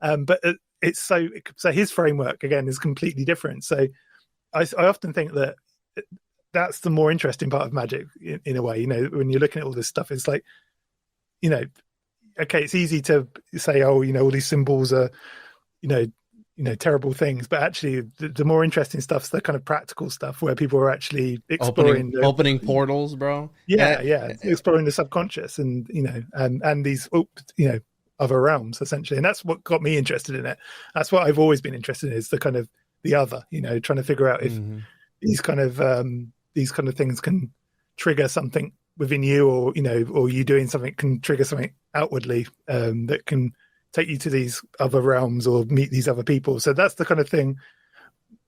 Speaker 4: But it's so his framework again is completely different. So I often think that that's the more interesting part of magic in a way. When you're looking at all this stuff, it's like, okay, it's easy to say, all these symbols are, terrible things, but actually the more interesting stuff's the kind of practical stuff where people are actually exploring
Speaker 1: opening portals, bro.
Speaker 4: Exploring the subconscious and and these other realms essentially. And that's what got me interested in it. That's what I've always been interested in, is the kind of the other, trying to figure out if these kind of things can trigger something within you, or or you doing something can trigger something outwardly that can take you to these other realms or meet these other people. So that's the kind of thing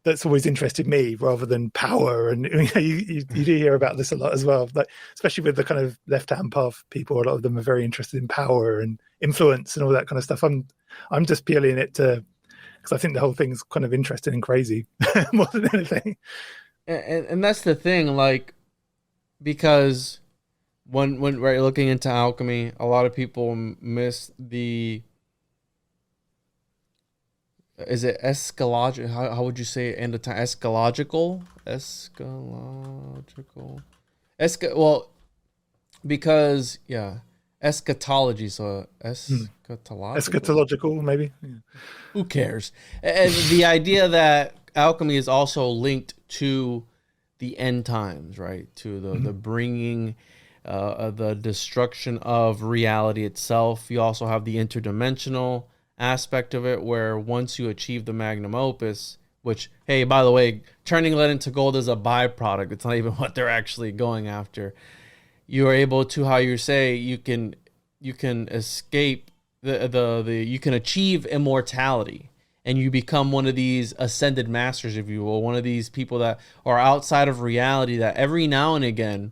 Speaker 4: that's always interested me, rather than power. And you do hear about this a lot as well, like especially with the kind of left-hand path people. A lot of them are very interested in power and influence and all that kind of stuff. I'm just purely in it because I think the whole thing's kind of interesting and crazy more than anything.
Speaker 1: And that's the thing, like, because when we're looking into alchemy, a lot of people miss the. Is it eschatological? How would you say it in the time? Eschatological? Well, because, eschatology. So
Speaker 4: eschatological, maybe. Yeah.
Speaker 1: Who cares? And the idea that alchemy is also linked to the end times, right? To the bringing, the destruction of reality itself. You also have the interdimensional aspect of it, where once you achieve the magnum opus, which, hey, by the way, turning lead into gold is a byproduct, it's not even what they're actually going after. You are able to, how you say, you can escape you can achieve immortality, and you become one of these ascended masters, if you will, one of these people that are outside of reality, that every now and again,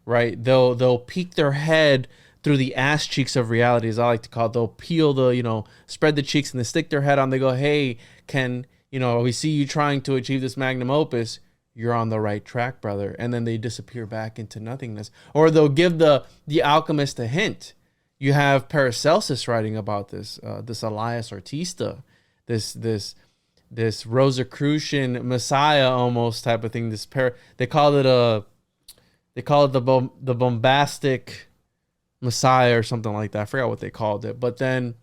Speaker 1: right, they'll peek their head through the ass cheeks of reality, as I like to call it. They'll peel spread the cheeks, and they stick their head on. They go, hey, Ken, we see you trying to achieve this magnum opus. You're on the right track, brother. And then they disappear back into nothingness. Or they'll give the alchemist a hint. You have Paracelsus writing about this, this Elias Artista, this Rosicrucian Messiah almost type of thing. They call it the bombastic Messiah or something like that. I forgot what they called it. But then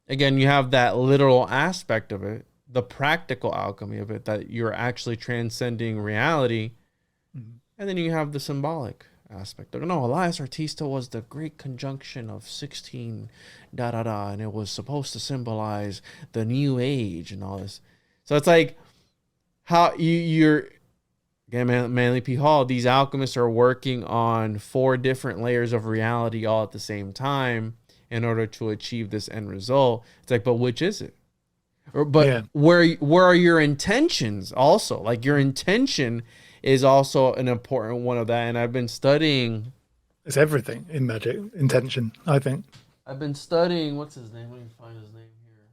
Speaker 1: again, you have that literal aspect of it, the practical alchemy of it, that you're actually transcending reality. And then you have the symbolic aspect. No, Elias Artista was the great conjunction of 16 and it was supposed to symbolize the new age and all this. So it's like how you're again, Manly P. Hall, these alchemists are working on 4 different layers of reality all at the same time in order to achieve this end result. It's like, but which is it? Where are your intentions also? Like, your intention is also an important one of that. And I've been studying.
Speaker 4: It's everything in magic. Intention, I think.
Speaker 1: I've been studying, what's his name? Let me find his name here.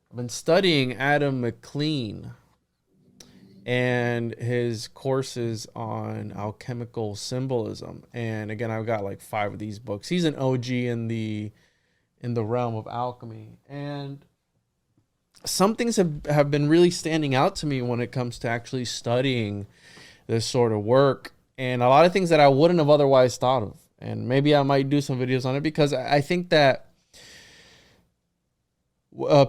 Speaker 1: I've been studying Adam McLean and his courses on alchemical symbolism. And again, I've got like 5 of these books. He's an OG in the realm of alchemy. And some things have been really standing out to me when it comes to actually studying this sort of work, and a lot of things that I wouldn't have otherwise thought of. And maybe I might do some videos on it, because I think that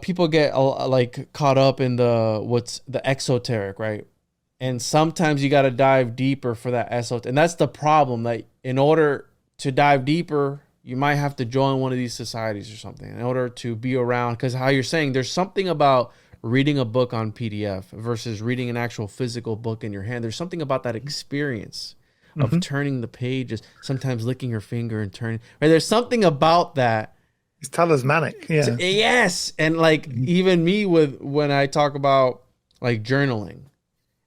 Speaker 1: people get like caught up in the exoteric, right? And sometimes you got to dive deeper for that esoteric. And that's the problem. Like, in order to dive deeper, you might have to join one of these societies or something in order to be around. Because how you're saying, there's something about reading a book on PDF versus reading an actual physical book in your hand. There's something about that experience of turning the pages, sometimes licking your finger and turning. Right? There's something about that.
Speaker 4: It's talismanic. Yeah.
Speaker 1: So, yes. And like, even me, when I talk about like journaling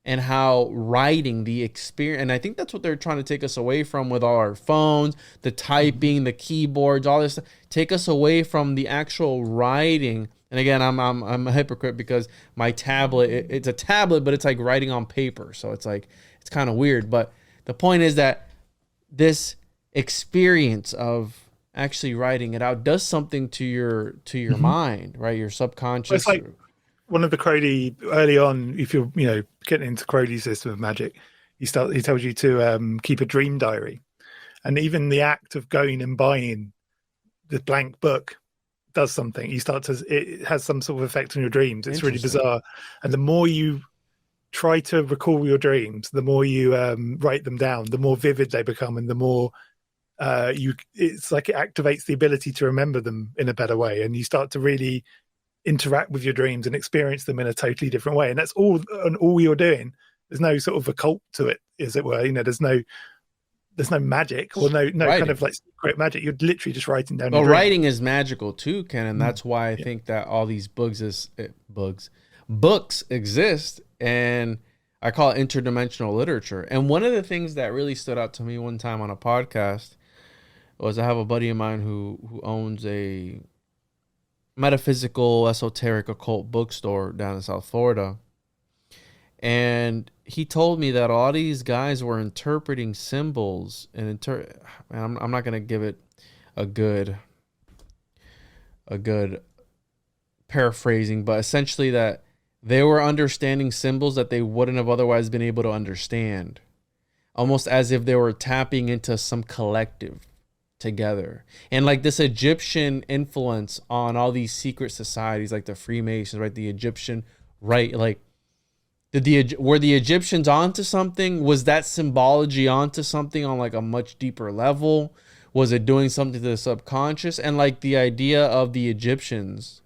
Speaker 1: and how writing the experience, and I think that's what they're trying to take us away from with all our phones, the typing, the keyboards, all this stuff, take us away from the actual writing. And again, I'm a hypocrite, because my tablet, it's a tablet, but it's like writing on paper. So it's like, it's kind of weird. But the point is that this experience of actually writing it out does something to your mind, right? Your subconscious.
Speaker 4: Well, it's like one of the Crowley early on, if you're getting into Crowley's system of magic, he tells you to keep a dream diary, and even the act of going and buying the blank book does something. It has some sort of effect on your dreams. It's really bizarre. And the more you try to recall your dreams, the more you write them down, the more vivid they become, and the more it's like it activates the ability to remember them in a better way, and you start to really interact with your dreams and experience them in a totally different way. And that's all you're doing. There's no sort of occult to it, as it were. There's no magic or no kind of like secret magic. You're literally just writing down.
Speaker 1: Well, writing is magical too, Ken, and that's why I think that all these books exist, and I call it interdimensional literature. And one of the things that really stood out to me one time on a podcast was I have a buddy of mine who owns a metaphysical, esoteric, occult bookstore down in South Florida. And he told me that all these guys were interpreting symbols, and I'm not going to give it a good paraphrasing, but essentially that they were understanding symbols that they wouldn't have otherwise been able to understand, almost as if they were tapping into some collective together. And like this Egyptian influence on all these secret societies, like the Freemasons, right? The Egyptian, right? Like, were the Egyptians onto something? Was that symbology onto something on like a much deeper level? Was it doing something to the subconscious? And like the idea of the Egyptians,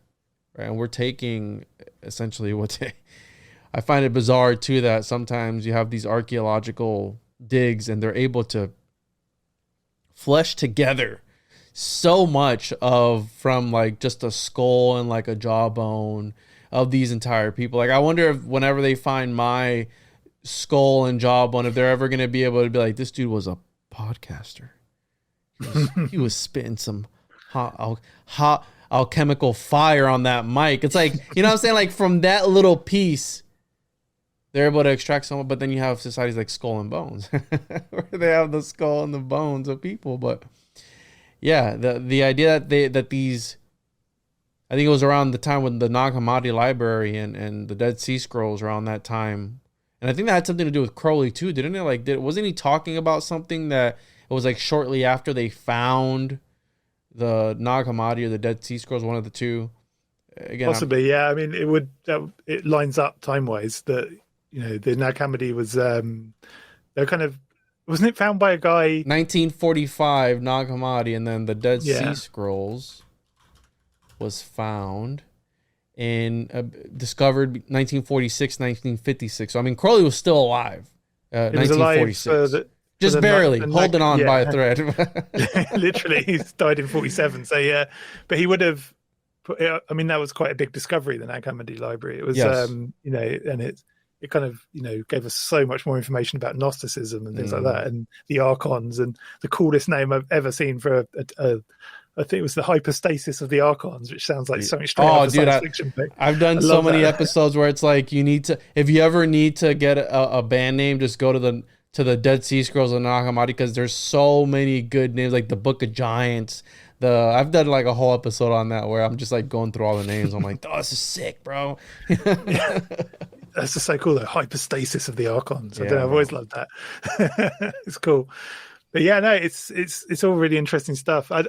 Speaker 1: right? And we're taking essentially I find it bizarre too that sometimes you have these archaeological digs and they're able to flesh together so much from like just a skull and like a jawbone of these entire people. Like, I wonder if whenever they find my skull and jawbone, if they're ever going to be able to be like, this dude was a podcaster. He was spitting some hot alchemical fire on that mic. It's like, you know what I'm saying? Like, from that little piece, they're able to extract someone. But then you have societies like Skull and Bones, where they have the skull and the bones of people. But yeah, the idea that these, I think it was around the time when the Nag Hammadi library and the Dead Sea Scrolls around that time. And I think that had something to do with Crowley too, didn't it? Like, wasn't he talking about something that it was like shortly after they found the Nag Hammadi or the Dead Sea Scrolls, one of the two? Again, possibly,
Speaker 4: yeah. I mean, it lines up time-wise that, the Nag Hammadi was, they're kind of, wasn't it found by a guy?
Speaker 1: 1945, Nag Hammadi, and then the Dead Sea Scrolls was found in discovered 1946, 1956. So I mean, Crowley was still alive. 1946, just barely holding on by a thread.
Speaker 4: Literally, he's died in 47. So yeah, but he would have. I mean, that was quite a big discovery. The Nag Hammadi library. It was, and it kind of gave us so much more information about Gnosticism and things like that, and the archons, and the coolest name I've ever seen for I think it was the hypostasis of the archons, which sounds like something straight out of a science fiction book.
Speaker 1: I've done so many episodes where it's like, if you ever need to get a band name, just go to the Dead Sea Scrolls of Nag Hammadi, because there's so many good names, like the Book of Giants. I've done like a whole episode on that where I'm just like going through all the names. I'm like, oh, this is sick, bro.
Speaker 4: That's just so cool, the hypostasis of the archons. I don't know, I've always loved that. It's cool. But yeah, no, it's all really interesting stuff. I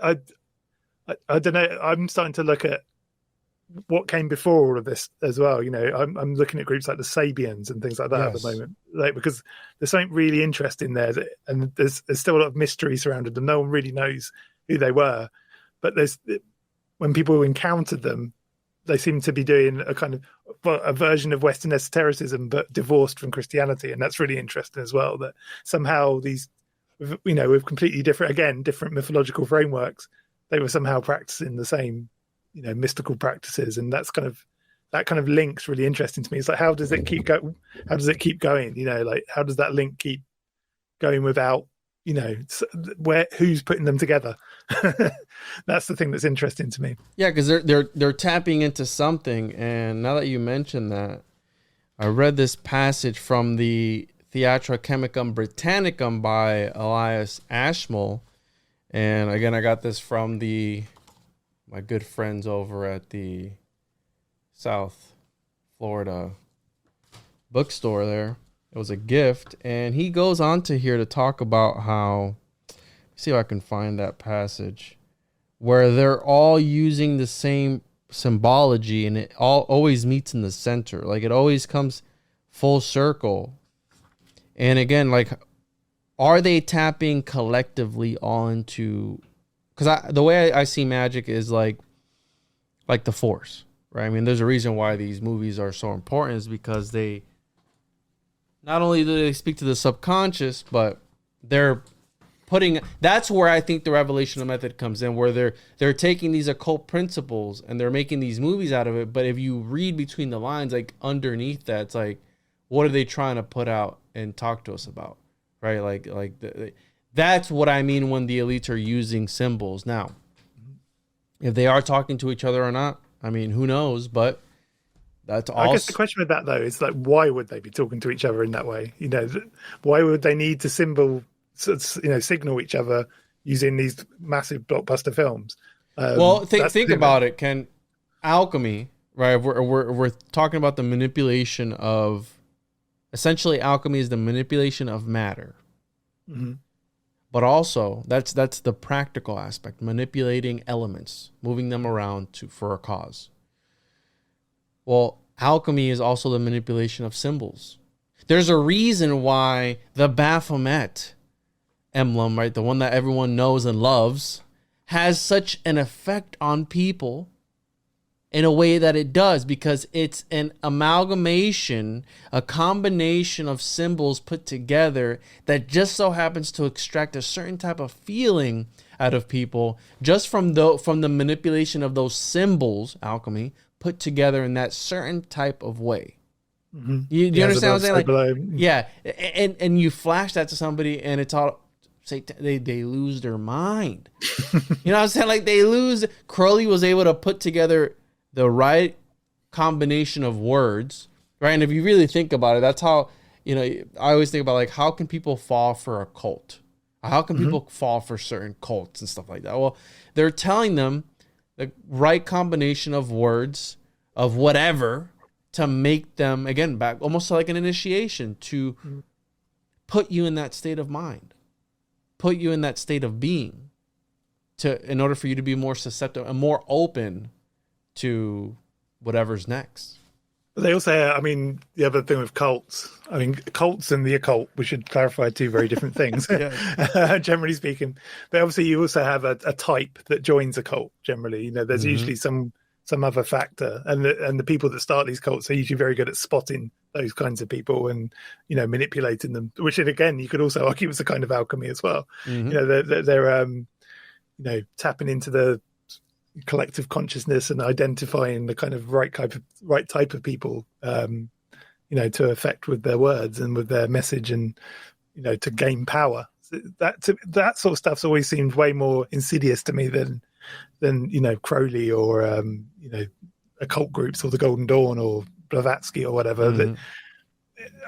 Speaker 4: don't know. I'm starting to look at what came before all of this as well. I'm looking at groups like the Sabians and things like that at the moment, like, because there's something really interesting there, and there's still a lot of mystery surrounded them. No one really knows who they were, but when people encountered them, they seem to be doing a kind of a version of Western esotericism, but divorced from Christianity, and that's really interesting as well. That somehow these, with completely different mythological frameworks, they were somehow practicing the same, mystical practices, and that kind of link's really interesting to me. It's like, how does it keep going? Like, how does that link keep going without, who's putting them together? That's the thing that's interesting to me.
Speaker 1: Yeah, because they're tapping into something, and now that you mention that, I read this passage from the Theatra Chemicum Britannicum by Elias Ashmole. And again, I got this from my good friends over at the South Florida bookstore there. It was a gift. And he goes on to here to talk about how, see if I can find that passage, where they're all using the same symbology and it all always meets in the center. Like it always comes full circle. And again, like, are they tapping collectively all into, because the way I see magic is like the Force, right? I mean, there's a reason why these movies are so important, is because they not only do they speak to the subconscious, but they're putting, that's where I think the revelation of method comes in, where they're taking these occult principles and they're making these movies out of it. But if you read between the lines, like underneath that, it's like, what are they trying to put out and talk to us about, right? That's what I mean when the elites are using symbols. Now, if they are talking to each other or not, I mean, who knows? But that's all.
Speaker 4: I guess the question with that, though, is like, why would they be talking to each other in that way? You know, why would they need to signal each other using these massive blockbuster films?
Speaker 1: Well, think about it, Ken. Alchemy, right? We're talking about the manipulation of, essentially, alchemy is the manipulation of matter.
Speaker 4: Mm-hmm.
Speaker 1: But also, that's the practical aspect, manipulating elements, moving them around for a cause. Well, alchemy is also the manipulation of symbols. There's a reason why the Baphomet emblem, right, the one that everyone knows and loves, has such an effect on people in a way that it does, because it's an amalgamation, a combination of symbols put together that just so happens to extract a certain type of feeling out of people just from the manipulation of those symbols, alchemy, put together in that certain type of way.
Speaker 4: Mm-hmm.
Speaker 1: You understand what I'm saying? Like, yeah, and you flash that to somebody and it's all, they lose their mind. You know what I'm saying? Like Crowley was able to put together the right combination of words, right? And if you really think about it, that's how, I always think about, like, how can people fall for a cult? How can people fall for certain cults and stuff like that? Well, they're telling them the right combination of words of whatever to make them, again, back almost like an initiation, to put you in that state of mind, put you in that state of being, in order for you to be more susceptible and more open to whatever's next.
Speaker 4: They also, I mean, the other thing with cults, cults and the occult, we should clarify two very different things, generally speaking. But obviously you also have a type that joins a cult, generally. There's usually some other factor. And the people that start these cults are usually very good at spotting those kinds of people and, manipulating them, which, again, you could also argue was a kind of alchemy as well. They're tapping into the collective consciousness and identifying the kind of right type of people, to affect with their words and with their message, and to gain power. That sort of stuff's always seemed way more insidious to me than Crowley or occult groups or the Golden Dawn or Blavatsky or whatever. That,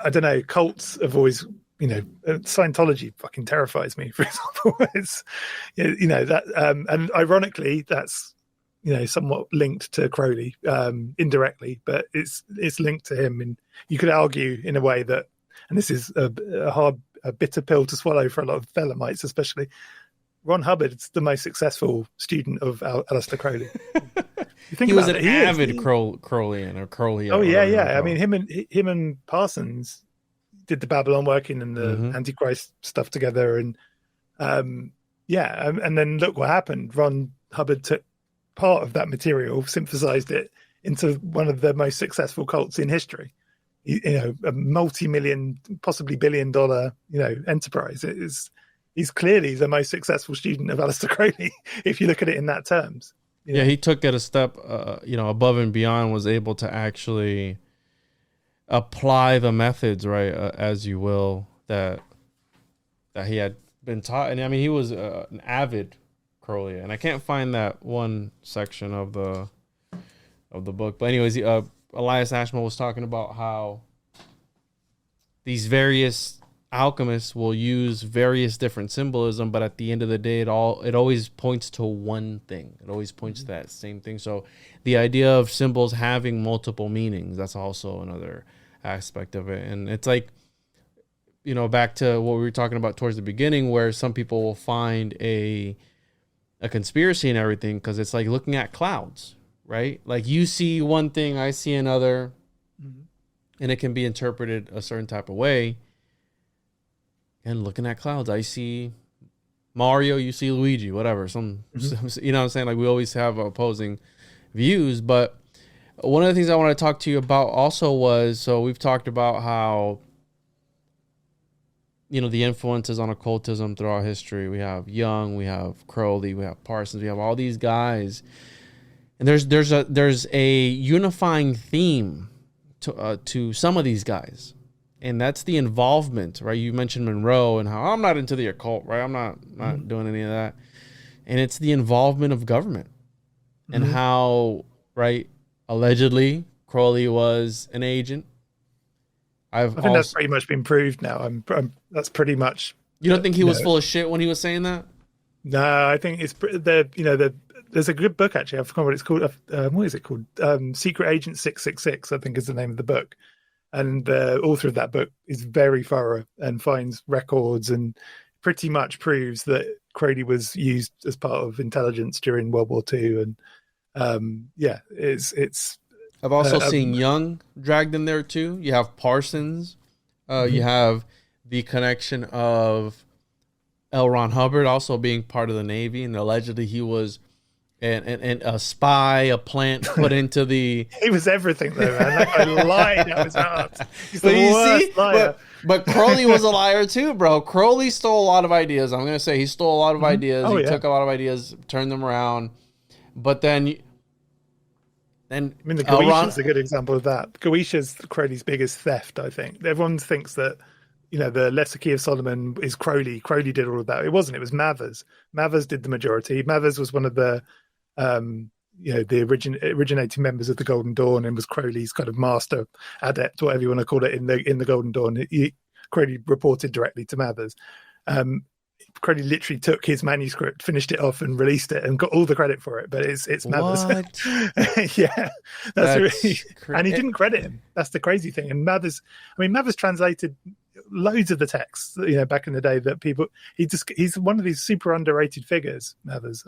Speaker 4: I don't know, cults have always, Scientology fucking terrifies me, for example. It's, and ironically, that's, somewhat linked to Crowley, indirectly, but it's linked to him. And you could argue in a way that, and this is a bitter pill to swallow for a lot of Thelemites, especially, Ron Hubbard's the most successful student of Aleister Crowley.
Speaker 1: He was an avid Crowleyan or Crowley.
Speaker 4: Oh yeah. I mean, him and Parsons did the Babylon working and the Antichrist stuff together, and and then look what happened. Ron Hubbard took part of that material, synthesized it into one of the most successful cults in history. A multi-million, possibly $billion-dollar, enterprise. He's clearly the most successful student of Aleister Crowley, if you look at it in that terms.
Speaker 1: Yeah, he took it a step, above and beyond, was able to actually apply the methods, right, as you will, that he had been taught. And I mean, he was an avid Crowley, and I can't find that one section of the book. But anyways, Elias Ashmole was talking about how these various alchemists will use various different symbolism, but at the end of the day, it always points to one thing. It always points to that same thing. So the idea of symbols having multiple meanings, that's also another aspect of it. And it's like, back to what we were talking about towards the beginning, where some people will find a a conspiracy and everything, because it's like looking at clouds, right? Like you see one thing, I see another, and it can be interpreted a certain type of way. And looking at clouds, I see Mario, you see Luigi, whatever. Some you know what I'm saying? Like we always have opposing views, but one of the things I want to talk to you about also was, so we've talked about how, you know, the influences on occultism throughout history. We have Young, we have Crowley, we have Parsons, we have all these guys, and there's a unifying theme to some of these guys, and that's the involvement, right? You mentioned Monroe and how I'm not into the occult, right? I'm not doing any of that, and it's the involvement of government and how, right? Allegedly, Crowley was an agent. I think
Speaker 4: that's pretty much been proved now. That's pretty much.
Speaker 1: You don't think he was full of shit when he was saying that?
Speaker 4: No, I think it's there's a good book actually. I forgot what it's called. What is it called? Secret Agent 666, I think is the name of the book. And the author of that book is very thorough and finds records and pretty much proves that Crowley was used as part of intelligence during World War II. And it's.
Speaker 1: I've also seen Young dragged in there too. You have Parsons. You have the connection of L. Ron Hubbard also being part of the Navy, and allegedly he was a spy, a plant put into the.
Speaker 4: He was everything though, man. That guy lied out his ass. He's the worst liar.
Speaker 1: But Crowley was a liar too, bro. Crowley stole a lot of ideas. I'm gonna say he stole a lot of ideas. He took a lot of ideas, turned them around, but then. I mean,
Speaker 4: the Goetia a good example of that. Goetia's Crowley's biggest theft, I think. Everyone thinks that, you know, the Lesser Key of Solomon is Crowley. Crowley did all of that. It wasn't. It was Mathers. Mathers did the majority. Mathers was one of the, the originating members of the Golden Dawn and was Crowley's kind of master adept, whatever you want to call it, in the Golden Dawn. Crowley reported directly to Mathers. Crowley literally took his manuscript, finished it off, and released it, and got all the credit for it. But it's Mathers. Yeah, that's really, and he didn't credit him. That's the crazy thing. And Mathers translated loads of the texts, you know, back in the day that people. He's one of these super underrated figures. Mathers.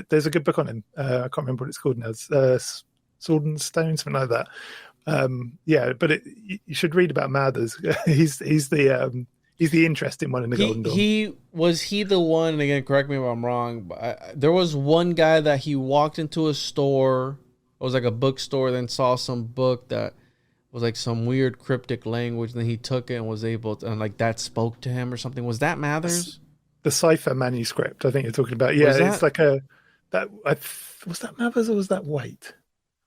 Speaker 4: There's a good book on him. I can't remember what it's called now. It's, Sword and Stone, something like that. But you should read about Mathers. He's the interesting one in the Golden Dawn.
Speaker 1: Was he the one, and again, correct me if I'm wrong, but there was one guy that he walked into a store, it was like a bookstore, then saw some book that was like some weird cryptic language, and then he took it and was able to, and like that spoke to him or something. Was that Mathers?
Speaker 4: The cipher manuscript, I think you're talking about. Yeah, it's like was that Mathers or was that Waite?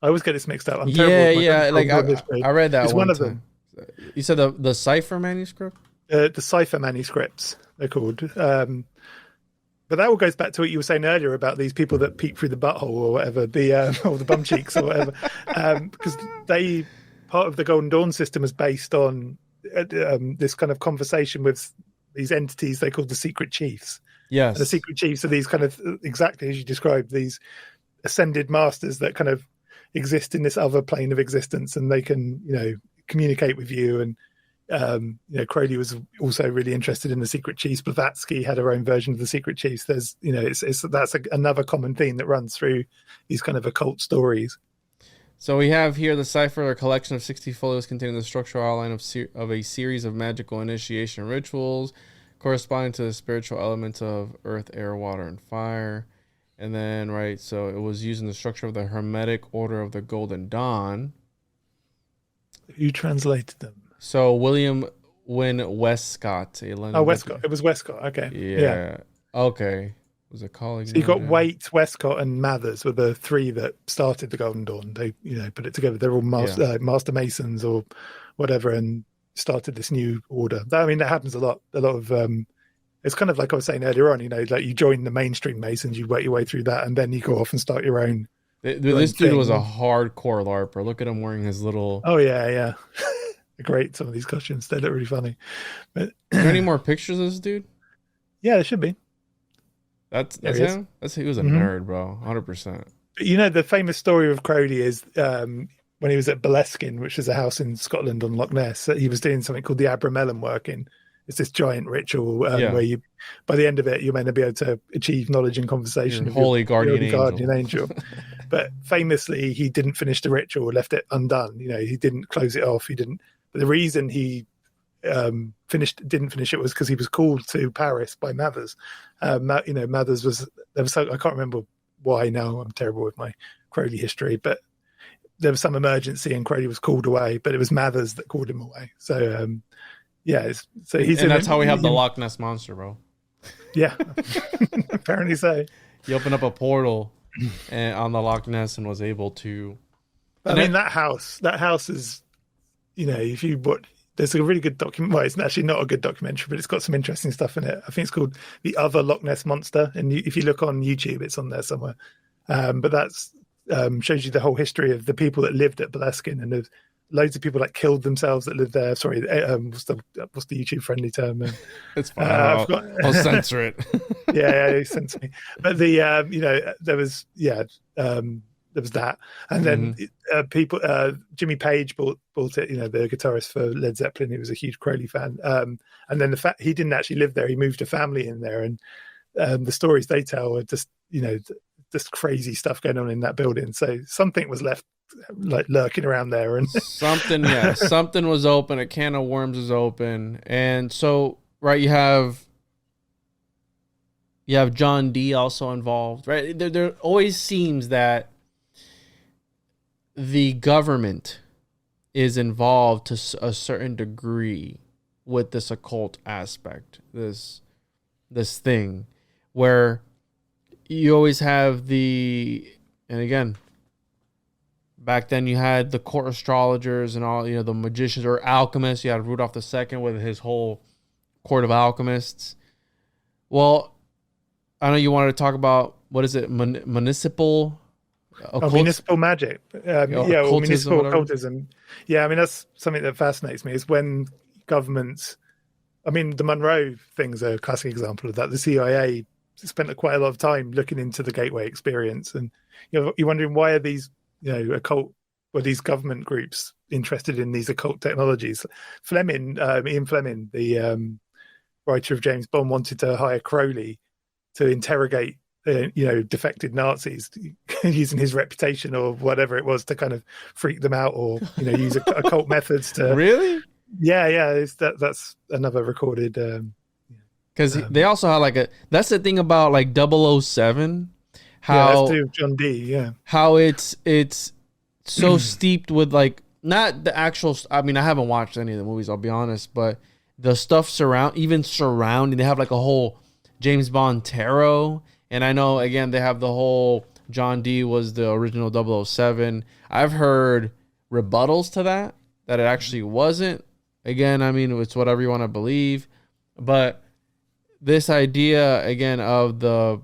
Speaker 4: I always get this mixed up. I'm terrible.
Speaker 1: Yeah, like I read that.
Speaker 4: It's one of them.
Speaker 1: You said the cipher manuscript?
Speaker 4: The cipher manuscripts, they're called. But that all goes back to what you were saying earlier about these people that peek through the butthole or whatever, or the bum cheeks or whatever, because part of the Golden Dawn system was based on this kind of conversation with these entities they called the secret chiefs.
Speaker 1: Yes,
Speaker 4: and the secret chiefs are these kind of, exactly as you described, these ascended masters that kind of exist in this other plane of existence, and they can, you know, communicate with you. And Crowley was also really interested in the secret chiefs. Blavatsky had her own version of the secret chiefs. There's, you know, that's another common theme that runs through these kind of occult stories.
Speaker 1: So we have here the cipher, a collection of 60 folios containing the structural outline of a series of magical initiation rituals corresponding to the spiritual elements of earth, air, water, and fire. And then, right, so it was using the structure of the Hermetic Order of the Golden Dawn.
Speaker 4: Who translated them?
Speaker 1: So William Wynne Westcott, a London.
Speaker 4: Westcott. It was Westcott. Okay.
Speaker 1: Yeah. Okay. It was a colleague.
Speaker 4: So you got Waite, Westcott, and Mathers were the three that started the Golden Dawn. They, you know, put it together. They're all master masons or whatever, and started this new order. I mean, that happens a lot. A lot of it's kind of like I was saying earlier on. You know, like you join the mainstream masons, you work your way through that, and then you go off and start your own.
Speaker 1: This dude was a hardcore LARPer. Look at him wearing his little.
Speaker 4: Oh yeah. Great, some of these costumes, they look really funny. But
Speaker 1: are there any more pictures of this dude?
Speaker 4: Yeah, there should be.
Speaker 1: That's him. He was a nerd, bro. 100%.
Speaker 4: You know, the famous story of Crowley is when he was at Boleskine, which is a house in Scotland on Loch Ness. He was doing something called the Abramelin working, it's this giant ritual
Speaker 1: Yeah.
Speaker 4: where you, by the end of it, you're meant to be able to achieve knowledge and conversation.
Speaker 1: Your
Speaker 4: of
Speaker 1: holy guardian
Speaker 4: angel. But famously, he didn't finish the ritual, left it undone. You know, he didn't close it off. He didn't. But the reason he didn't finish it was because he was called to Paris by Mathers. You know, Mathers was I can't remember why now. I'm terrible with my Crowley history, but there was some emergency and Crowley was called away. But it was Mathers that called him away. So so he's
Speaker 1: and that's how we have the Loch Ness monster, bro. Yeah,
Speaker 4: apparently so.
Speaker 1: He opened up a portal on the Loch Ness and was able to.
Speaker 4: I mean, that house is, you know, if you watch, there's a really good document. Well, it's actually not a good documentary, but it's got some interesting stuff in it. I think it's called The Other Loch Ness Monster, and if you look on YouTube, it's on there somewhere. But that's shows you the whole history of the people that lived at Boleskine, and there's loads of people that killed themselves that lived there. Sorry, what's the YouTube friendly term?
Speaker 1: It's fine. I'll censor it.
Speaker 4: Yeah, censor me. But the you know, there was there was that, and then people. Jimmy Page bought it. You know, the guitarist for Led Zeppelin. He was a huge Crowley fan. And then the fact he didn't actually live there. He moved a family in there, and the stories they tell are just, you know, just crazy stuff going on in that building. So something was left like lurking around there, and
Speaker 1: something was open. A can of worms is open, and so right, you have John Dee also involved. Right, there always seems that the government is involved to a certain degree with this occult aspect, this thing, where you always have and again, back then you had the court astrologers and all, you know, the magicians or alchemists. You had Rudolph II with his whole court of alchemists. Well, I know you wanted to talk about, what is it, municipal
Speaker 4: municipal magic, or municipal occultism. Yeah, I mean, that's something that fascinates me, is when governments, I mean, the Monroe thing's a classic example of that. The CIA spent quite a lot of time looking into the Gateway experience, and you're wondering, why are these, you know, these government groups interested in these occult technologies? Ian Fleming, the writer of James Bond, wanted to hire Crowley to interrogate defected Nazis, using his reputation or whatever it was to kind of freak them out, or, you know, use occult methods to.
Speaker 1: Really?
Speaker 4: Yeah. That's another recorded.
Speaker 1: Because they also have that's the thing about like 007. How
Speaker 4: that's to John Dee. Yeah.
Speaker 1: How it's so steeped with, like, not the actual. I mean, I haven't watched any of the movies, I'll be honest, but the stuff surrounding. They have like a whole James Bond tarot. And I know, again, they have the whole John Dee was the original 007. I've heard rebuttals to that it actually wasn't. Again, I mean, it's whatever you want to believe. But this idea, again, of the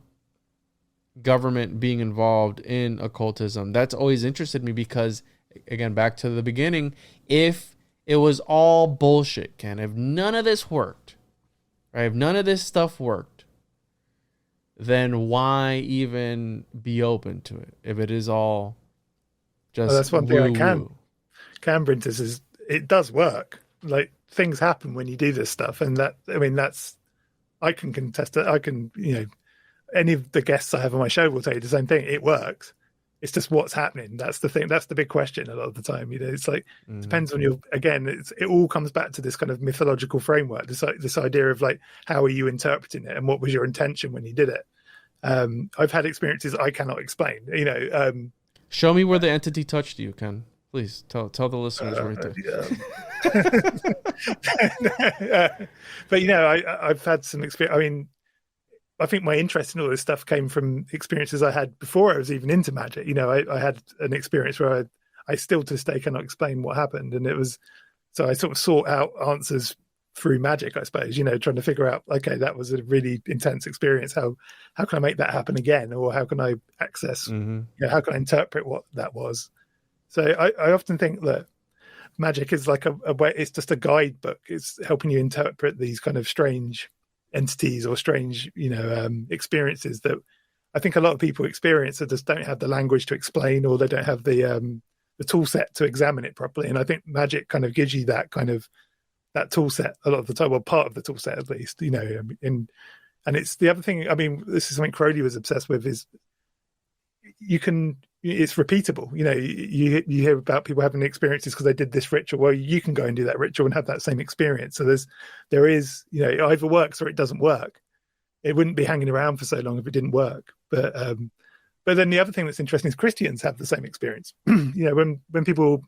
Speaker 1: government being involved in occultism, that's always interested me, because, again, back to the beginning, if it was all bullshit, Ken, if none of this worked, right, if none of this stuff worked, then why even be open to it if it is all just
Speaker 4: that's one thing I can bring to this, is it does work. Like, things happen when you do this stuff, and that, I mean, I can contest it. I can, you know, any of the guests I have on my show will tell you the same thing. It works. It's just what's happening. That's the thing. That's the big question a lot of the time. You know, it's like, depends on it all comes back to this kind of mythological framework, this idea of, like, how are you interpreting it and what was your intention when you did it? I've had experiences I cannot explain, you know.
Speaker 1: Show me where the entity touched you, Ken. Please tell the listeners right
Speaker 4: there. But, you know, I've had some experience. I mean, I think my interest in all this stuff came from experiences I had before I was even into magic. You know, I had an experience where I still to this day cannot explain what happened. And it was, so I sort of sought out answers through magic, I suppose, you know, trying to figure out, okay, that was a really intense experience. How can I make that happen again? Or how can I access, you know, how can I interpret what that was? So I often think that magic is like a way, it's just a guidebook. It's helping you interpret these kind of strange entities or strange, you know, experiences that I think a lot of people experience that just don't have the language to explain, or they don't have the tool set to examine it properly. And I think magic kind of gives you that kind of that tool set a lot of the time, well, part of the tool set at least, and it's the other thing. I mean, this is something Crowley was obsessed with, is it's repeatable. You hear about people having experiences because they did this ritual. Well, you can go and do that ritual and have that same experience. So there is, it either works or it doesn't work. It wouldn't be hanging around for so long if it didn't work. But then the other thing that's interesting is Christians have the same experience. When people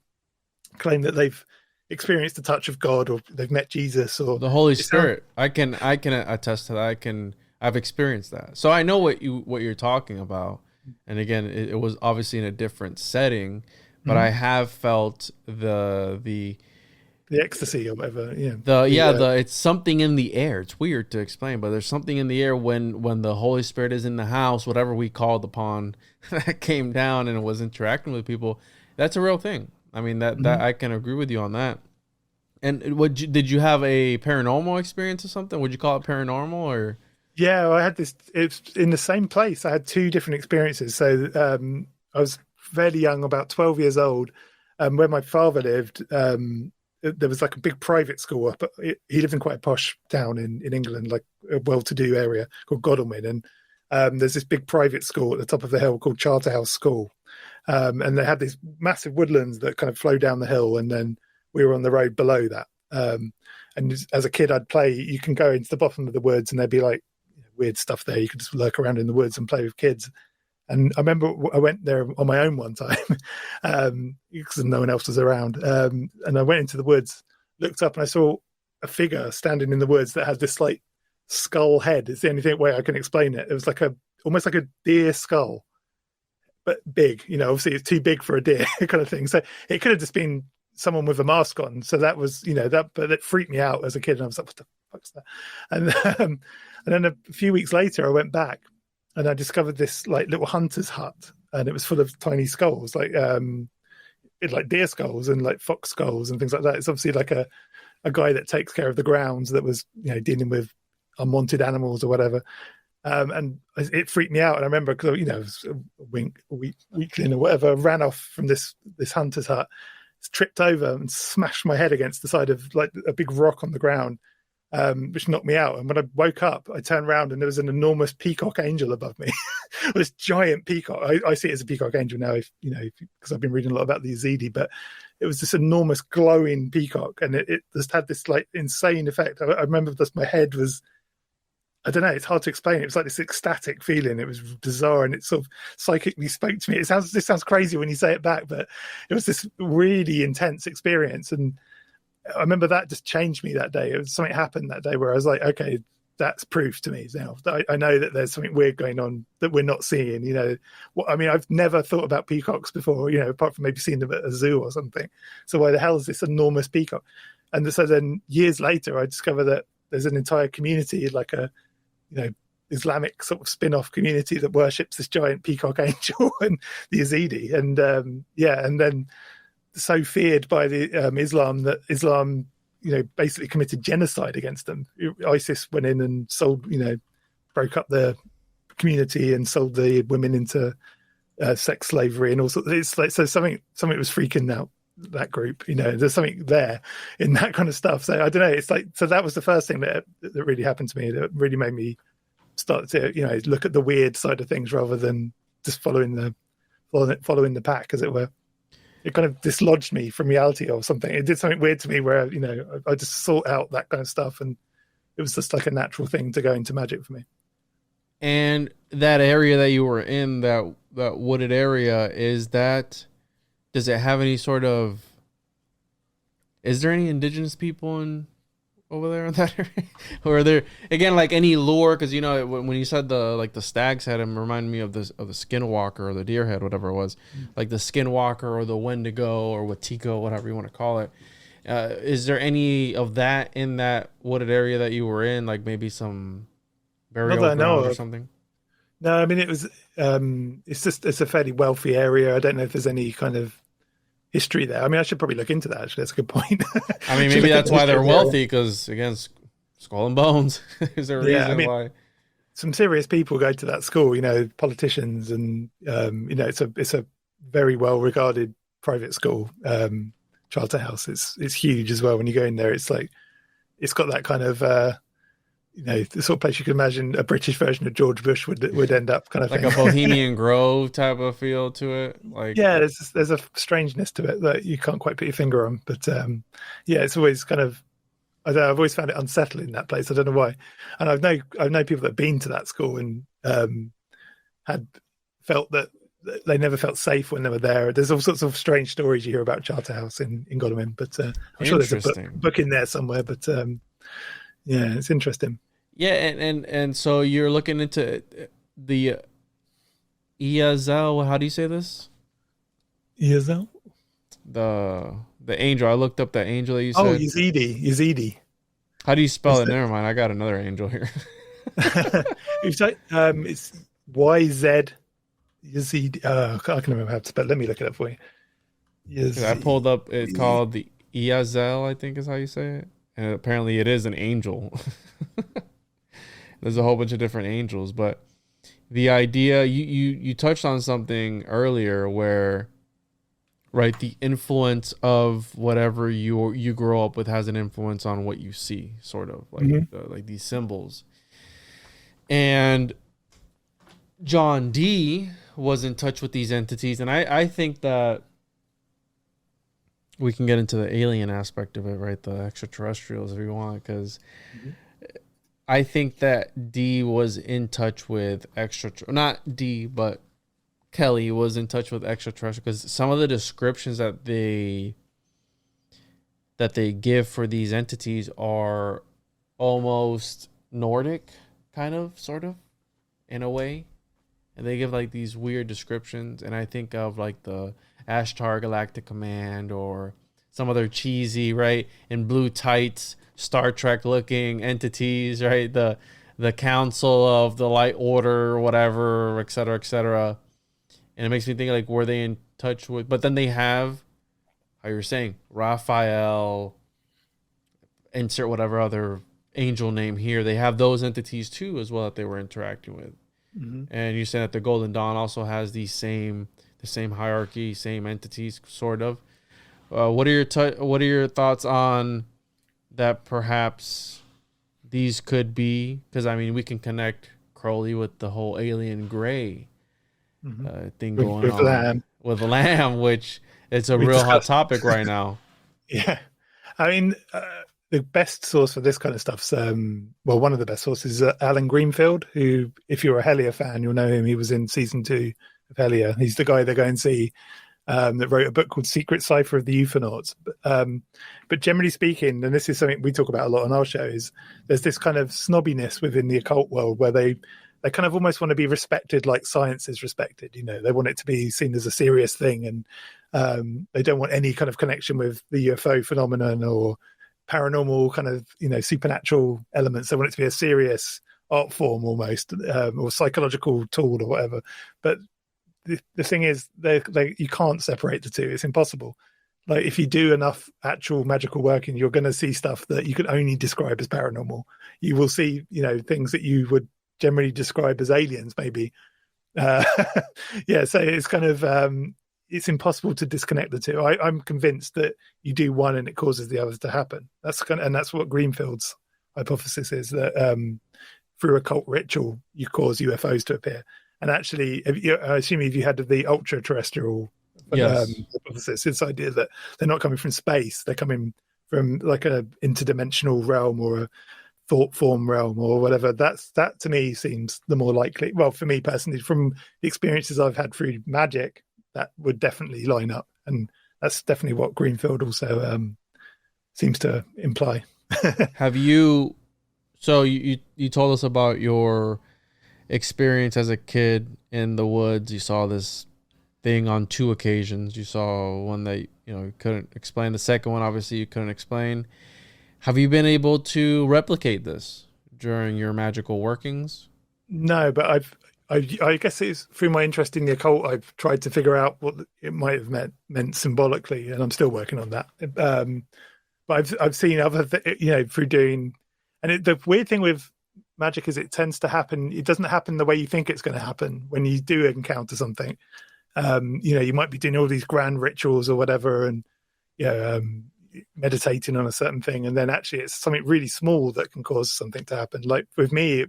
Speaker 4: claim that they've experienced the touch of God, or they've met Jesus, or
Speaker 1: the Holy Spirit, I can attest to that. I've experienced that, so I know what you're talking about. And again, it was obviously in a different setting, but I have felt the
Speaker 4: ecstasy or whatever.
Speaker 1: It's something in the air. It's weird to explain, but there's something in the air when the Holy Spirit is in the house, whatever we called upon, that came down and it was interacting with people. That's a real thing. I mean, that I can agree with you on that. And did you have a paranormal experience or something? Would you call it paranormal or?
Speaker 4: Yeah, I had this. It's in the same place. I had two different experiences. So I was fairly young, about 12 years old, where my father lived. There was like a big private school up. He lived in quite a posh town in England, like a well-to-do area called Godalming, and there's this big private school at the top of the hill called Charterhouse School. And they had these massive woodlands that kind of flow down the hill, and then we were on the road below that. And as a kid, I'd play. You can go into the bottom of the woods, and there'd be like weird stuff there. You could just lurk around in the woods and play with kids. And I remember I went there on my own one time because no one else was around. And I went into the woods, looked up, and I saw a figure standing in the woods that had this like skull head. It's the only way I can explain it. It was like almost like a deer skull, but big. Obviously it's too big for a deer kind of thing. So it could have just been someone with a mask on. So that was, but it freaked me out as a kid. And I was like, what the fuck's that? And then a few weeks later, I went back and I discovered this like little hunter's hut, and it was full of tiny skulls, like deer skulls and like fox skulls and things like that. It's obviously like a guy that takes care of the grounds that was, dealing with unwanted animals or whatever. And it freaked me out. And I remember, because, it was a weakling or whatever, ran off from this hunter's hut, tripped over and smashed my head against the side of like a big rock on the ground, which knocked me out. And when I woke up, I turned around and there was an enormous peacock angel above me. This giant peacock. I see it as a peacock angel now, because I've been reading a lot about the Yazidi, but it was this enormous glowing peacock, and it just had this like insane effect. I remember just my head was, I don't know, it's hard to explain. It was like this ecstatic feeling. It was bizarre, and it sort of psychically spoke to me. This sounds crazy when you say it back, but it was this really intense experience. And I remember that just changed me that day. It was something happened that day where I was like, okay, that's proof to me now. I know that there's something weird going on that we're not seeing. I've never thought about peacocks before, apart from maybe seeing them at a zoo or something. So why the hell is this enormous peacock? And so then years later, I discovered that there's an entire community, like a Islamic sort of spin-off community that worships this giant peacock angel and the Yazidi. And and then so feared by the Islam that Islam, basically committed genocide against them. ISIS went in and sold, broke up the community and sold the women into sex slavery and all sorts. It's like, so something was freaking out that group. There's something there in that kind of stuff. So I don't know. It's like, so that was the first thing that really happened to me. That really made me start to look at the weird side of things rather than just following the pack, as it were. It kind of dislodged me from reality or something. It did something weird to me where I just sought out that kind of stuff, and it was just like a natural thing to go into magic for me.
Speaker 1: And that area that you were in, that wooded area, does it have any sort of, is there any indigenous people over there in that area? Or are there, again, like any lore? Because when you said the stag's head, it reminded me of the skinwalker or the deer head, whatever it was, like the skinwalker or the wendigo or watiko, whatever you want to call it. Is there any of that in that wooded area that you were in, like maybe some burial ground or something?
Speaker 4: No, I mean, it was. It's a fairly wealthy area. I don't know if there's any kind of history there. I mean, I should probably look into that. Actually, that's a good point.
Speaker 1: I mean, maybe that's why they're wealthy, because again, skull and bones. Is there a reason why?
Speaker 4: Some serious people go to that school. Politicians, and it's a very well regarded private school. Charterhouse. It's huge as well. When you go in there, it's like it's got that kind of the sort of place you can imagine a British version of George Bush would end up, kind of
Speaker 1: like
Speaker 4: thing.
Speaker 1: a Bohemian Grove type of feel to it. Like,
Speaker 4: yeah, there's a strangeness to it that you can't quite put your finger on, but it's always kind of, I don't know, I've always found it unsettling, that place. I don't know why. And I've known people that have been to that school and had felt that they never felt safe when they were there. There's all sorts of strange stories you hear about Charterhouse in Godalming, but I'm sure there's a book in there somewhere. But it's interesting.
Speaker 1: Yeah, and so you're looking into the Iazel. How do you say this?
Speaker 4: Iazel?
Speaker 1: The angel. I looked up the angel that you said.
Speaker 4: Oh, Yazidi.
Speaker 1: How do you spell it? Never mind. I got another angel here.
Speaker 4: It's YZ Yazidi. I can remember how to spell. Let me look it up for you.
Speaker 1: Yazidi. I pulled up. It's called the Iazel, I think is how you say it. And apparently it is an angel. There's a whole bunch of different angels, but the idea you touched on something earlier where, right, the influence of whatever you grow up with has an influence on what you see, sort of like like these symbols. And John D was in touch with these entities, and I think that we can get into the alien aspect of it, right? The extraterrestrials, if you want, because I think that D was in touch with not D, but Kelly was in touch with extraterrestrial, because some of the descriptions that they give for these entities are almost Nordic, kind of, sort of, in a way. And they give like these weird descriptions, and I think of like the Ashtar Galactic Command or some other cheesy, right, in blue tights, Star Trek looking entities, right? The Council of the Light Order or whatever, et cetera, et cetera. And it makes me think, like, were they in touch with, but then they have, how you were saying, Raphael, insert whatever other angel name here. They have those entities too as well that they were interacting with. And you said that the Golden Dawn also has the same hierarchy, same entities, sort of. What are your thoughts on that? Perhaps these could be, because I mean we can connect Crowley with the whole alien gray thing going on with Lamb, which it's a real hot topic right now.
Speaker 4: Yeah, I mean the best source for this kind of stuff's one of the best sources is Alan Greenfield, who, if you're a Hellier fan, you'll know him. He was in season 2 of Hellier. He's the guy they go and see that wrote a book called Secret Cipher of the Euphonauts. But generally speaking, and this is something we talk about a lot on our show, is there's this kind of snobbiness within the occult world where they kind of almost want to be respected like science is respected. You know, they want it to be seen as a serious thing, and they don't want any kind of connection with the UFO phenomenon or paranormal kind of, supernatural elements. They want it to be a serious art form almost, or psychological tool or whatever. But the thing is, you can't separate the two. It's impossible. Like, if you do enough actual magical working, you're going to see stuff that you can only describe as paranormal. You will see, things that you would generally describe as aliens, maybe. So it's kind of it's impossible to disconnect the two. I'm convinced that you do one and it causes the others to happen. And that's what Greenfield's hypothesis is, that through occult ritual you cause UFOs to appear. And actually, I assume if you had the ultra-terrestrial hypothesis, this idea that they're not coming from space, they're coming from like a interdimensional realm or a thought form realm or whatever. That to me seems the more likely. Well, for me personally, from the experiences I've had through Magick, that would definitely line up, and that's definitely what Greenfield also seems to imply.
Speaker 1: Have you? So you told us about your experience as a kid in the woods. You saw this thing on 2 occasions. You saw one that you couldn't explain. The second one, obviously, you couldn't explain. Have you been able to replicate this during your magical workings?
Speaker 4: No, but I guess it's through my interest in the occult, I've tried to figure out what it might have meant symbolically, and I'm still working on that. But I've seen other, through doing, and the weird thing with magic is it tends to happen. It doesn't happen the way you think it's going to happen when you do encounter something. You might be doing all these grand rituals or whatever, and meditating on a certain thing, and then actually it's something really small that can cause something to happen. Like with me,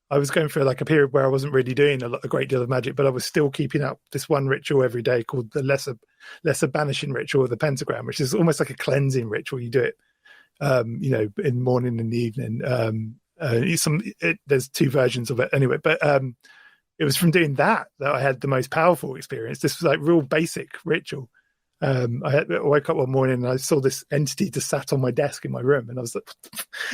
Speaker 4: I was going through like a period where I wasn't really doing a great deal of magic, but I was still keeping up this one ritual every day called the lesser banishing ritual of the pentagram, which is almost like a cleansing ritual. You do it, in the morning and the evening. There's two versions of it anyway, but it was from doing that I had the most powerful experience. This was like real basic ritual. I woke up one morning and I saw this entity just sat on my desk in my room, and I was like,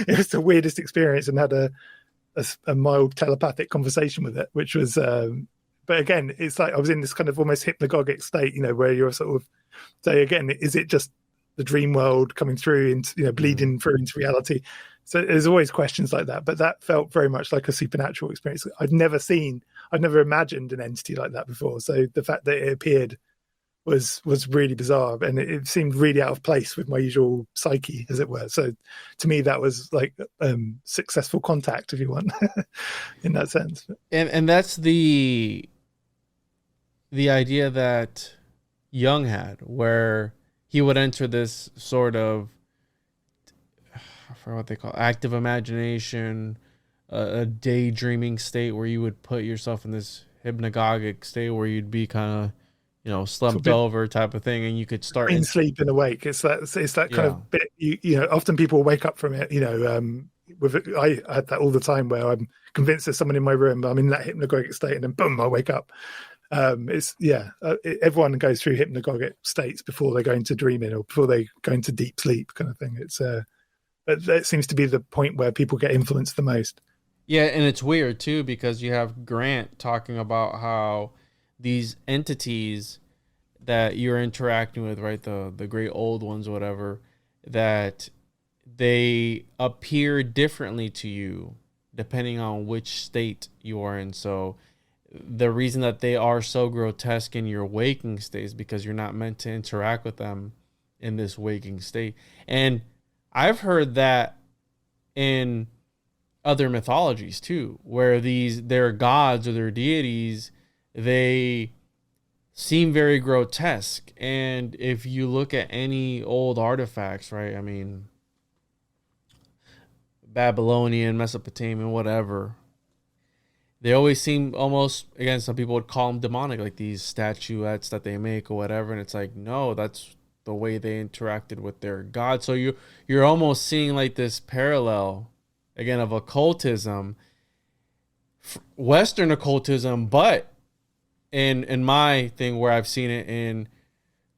Speaker 4: it was the weirdest experience, and had a mild telepathic conversation with it, which was, but again, it's like I was in this kind of almost hypnagogic state, where you're sort of, so again, is it just the dream world coming through into, bleeding through into reality? So there's always questions like that, but that felt very much like a supernatural experience. I'd never imagined an entity like that before. So the fact that it appeared was really bizarre, and it seemed really out of place with my usual psyche, as it were. So to me, that was like successful contact, if you want, in that sense.
Speaker 1: And that's the idea that Jung had, where he would enter this sort of, I forget what they call it, active imagination, a daydreaming state where you would put yourself in this hypnagogic state where you'd be kind of, slumped over type of thing, and you could start
Speaker 4: in sleep and awake. It's that kind of bit. Often people wake up from it. I had that all the time where I'm convinced there's someone in my room. I'm in that hypnagogic state, and then boom, I wake up. Everyone goes through hypnagogic states before they go into dreaming or before they go into deep sleep, kind of thing. But that seems to be the point where people get influenced the most.
Speaker 1: Yeah, and it's weird too, because you have Grant talking about how these entities that you're interacting with, right, the great old ones, whatever, that they appear differently to you depending on which state you are in. So the reason that they are so grotesque in your waking state is because you're not meant to interact with them in this waking state. And I've heard that in other mythologies too, where their gods or their deities, they seem very grotesque. And if you look at any old artifacts, right, I mean, Babylonian, Mesopotamian, whatever, they always seem almost, again, some people would call them demonic, like these statuettes that they make or whatever. And it's like, no, that's the way they interacted with their god. So you're almost seeing like this parallel, again, of occultism, Western occultism, but in my thing where I've seen it in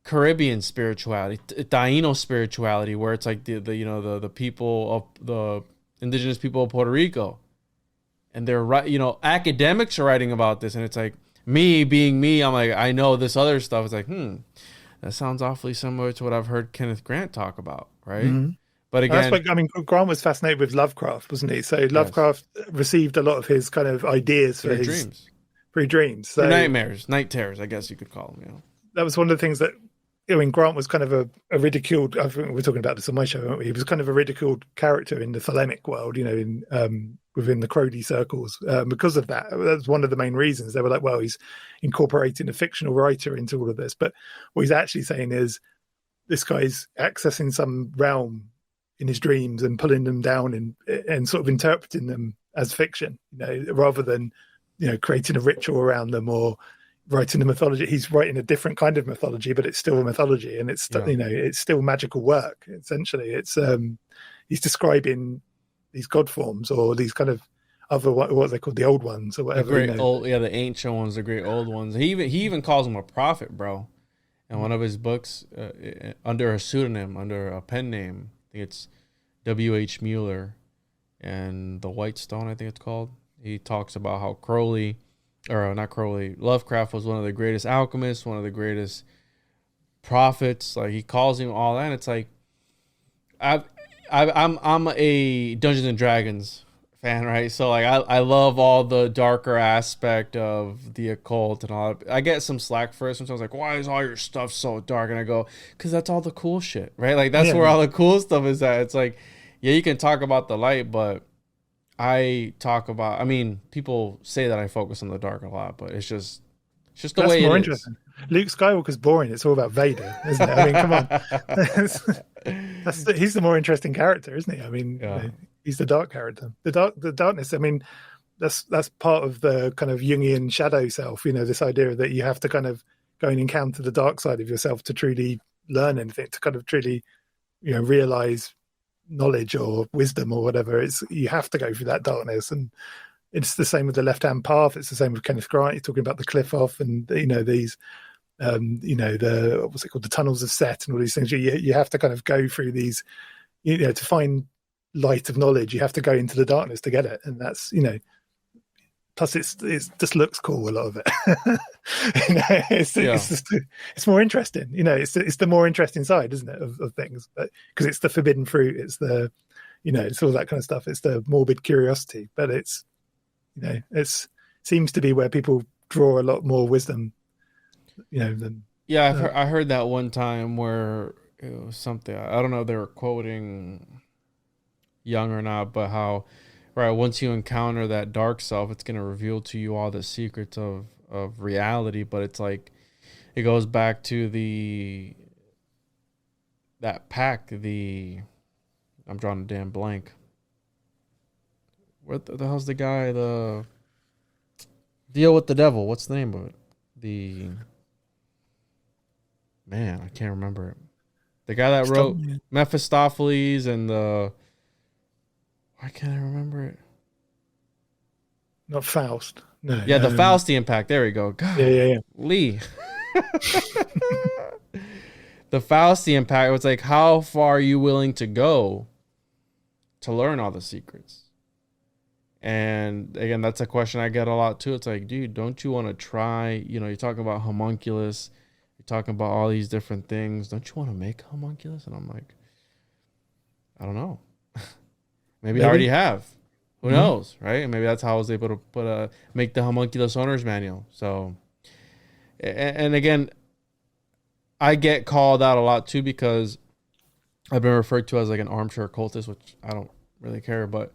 Speaker 1: Caribbean spirituality, Taino spirituality, where it's like the people of the indigenous people of Puerto Rico, and they're right, academics are writing about this, and it's like, me being me, I'm like, I know this other stuff. It's like, that sounds awfully similar to what I've heard Kenneth Grant talk about, right? Mm-hmm. But again,
Speaker 4: Grant was fascinated with Lovecraft, wasn't he? So Lovecraft received a lot of his kind of ideas for his dreams. So
Speaker 1: nightmares, night terrors, I guess you could call them.
Speaker 4: That was one of the things that, Grant was kind of a ridiculed. I think we're talking about this on my show, aren't we? He was kind of a ridiculed character in the Thelemic world, within the Crowley circles, because of that. That's one of the main reasons. They were like, well, he's incorporating a fictional writer into all of this. But what he's actually saying is, this guy's accessing some realm in his dreams and pulling them down and sort of interpreting them as fiction, rather than, creating a ritual around them or writing a mythology. He's writing a different kind of mythology, but it's still a mythology, and it's it's still magical work. Essentially, it's he's describing these god forms or these kind of other what they called the old ones or whatever.
Speaker 1: The ancient ones, the great old ones. He even calls him a prophet, bro. In one of his books, under a pseudonym, under a pen name, I think it's W.H. Mueller and the White Stone, I think it's called. He talks about how Lovecraft was one of the greatest alchemists, one of the greatest prophets. Like, he calls him all that. And it's like, I'm a Dungeons and Dragons fan, right? So like, I love all the darker aspect of the occult and all. I get some slack for it sometimes, like, why is all your stuff so dark? And I go, because that's all the cool shit, right? Like, that's where all the cool stuff is at. It's like, yeah, you can talk about the light, but people say that I focus on the dark a lot, but it's just the way it is.
Speaker 4: Luke Skywalker's boring. It's all about Vader, isn't it? I mean, come on. He's the more interesting character, isn't he? I mean, he's the dark character. The darkness. I mean, that's part of the kind of Jungian shadow self. This idea that you have to kind of go and encounter the dark side of yourself to truly learn anything, to kind of truly, realize knowledge or wisdom or whatever. You have to go through that darkness, and it's the same with the left-hand path. It's the same with Kenneth Grant. He's talking about the cliff off, and these, the what's it called, the tunnels of Set, and all these things. You have to kind of go through these, to find light of knowledge. You have to go into the darkness to get it, and that's Plus, it just looks cool. A lot of it, it's more interesting. It's the more interesting side, isn't it, of things? But because it's the forbidden fruit, it's the, it's all that kind of stuff. It's the morbid curiosity, but it's seems to be where people draw a lot more wisdom. Than
Speaker 1: I heard that one time where it was something, I don't know if they were quoting Jung or not, but how. Right, once you encounter that dark self, it's going to reveal to you all the secrets of reality. But it's like, it goes back to that pack, I'm drawing a damn blank. What the hell's the guy, the Deal with the Devil? What's the name of it? I can't remember it. The guy that wrote Mephistopheles and why can't I remember it?
Speaker 4: Not Faust. No.
Speaker 1: Yeah, the Faustian Pact. There we go. God,
Speaker 4: yeah.
Speaker 1: Lee. The Faustian Pact was like, how far are you willing to go to learn all the secrets? And again, that's a question I get a lot too. It's like, dude, don't you want to try? You're talking about homunculus. You're talking about all these different things. Don't you want to make homunculus? And I'm like, I don't know. Maybe I already have. Who knows, right? And maybe that's how I was able to make the homunculus owner's manual. So, and again, I get called out a lot too because I've been referred to as like an armchair occultist, which I don't really care. But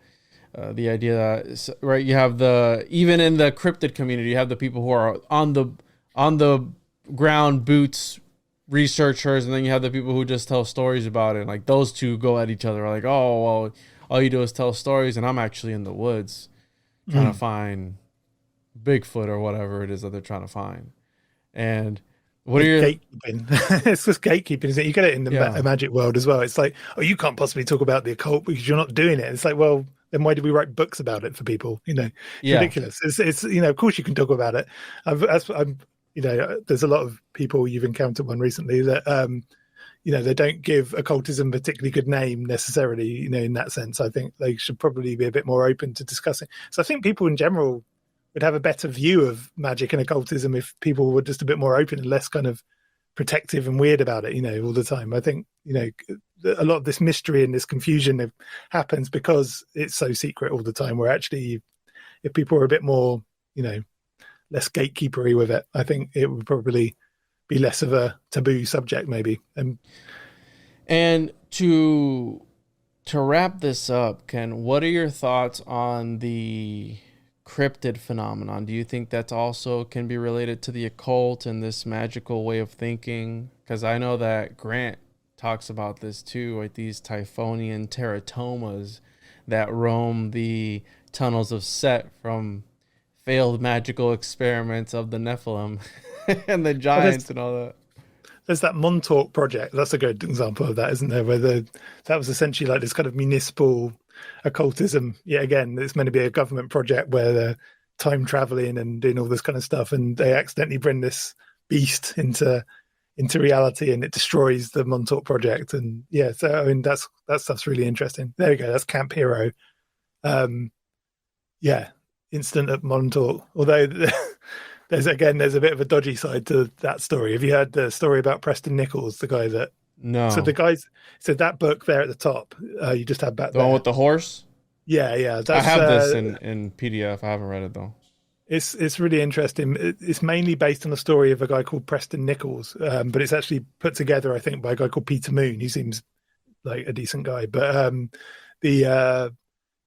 Speaker 1: the idea that, right, you have even in the cryptid community, you have the people who are on the ground boots researchers, and then you have the people who just tell stories about it. Like those two go at each other, like, oh, well, all you do is tell stories, and I'm actually in the woods trying to find Bigfoot or whatever it is that they're trying to find. And what are your
Speaker 4: gatekeeping? It's just gatekeeping, isn't it? You get it in the magic world as well. It's like, oh, you can't possibly talk about the occult because you're not doing it. It's like, well, then why do we write books about it for people? It's ridiculous. It's of course you can talk about it. There's a lot of people, you've encountered one recently that they don't give occultism a particularly good name necessarily, in that sense. I think they should probably be a bit more open to discussing. So I think people in general would have a better view of magic and occultism if people were just a bit more open and less kind of protective and weird about it, all the time. I think, a lot of this mystery and this confusion happens because it's so secret all the time, where actually if people were a bit more, less gatekeepery with it, I think it would probably be less of a taboo subject, maybe.
Speaker 1: And to wrap this up, Ken, what are your thoughts on the cryptid phenomenon? Do you think that's also can be related to the occult and this magical way of thinking? Because I know that Grant talks about this too, like these Typhonian teratomas that roam the tunnels of Set from failed magical experiments of the Nephilim and the giants and all that.
Speaker 4: There's that Montauk project. That's a good example of that, isn't there? Where that was essentially like this kind of municipal occultism. Yeah, again, it's meant to be a government project where they're time traveling and doing all this kind of stuff, and they accidentally bring this beast into reality, and it destroys the Montauk project. And yeah, so I mean that stuff's really interesting. There you go. That's Camp Hero. Incident at Montauk. Although there's a bit of a dodgy side to that story. Have you heard the story about Preston Nichols, the guy that?
Speaker 1: No.
Speaker 4: So that book there at the top, you just had back
Speaker 1: the one with the horse.
Speaker 4: Yeah.
Speaker 1: I have this in PDF. I haven't read it though.
Speaker 4: It's really interesting. It's mainly based on the story of a guy called Preston Nichols, but it's actually put together, I think, by a guy called Peter Moon. He seems like a decent guy, but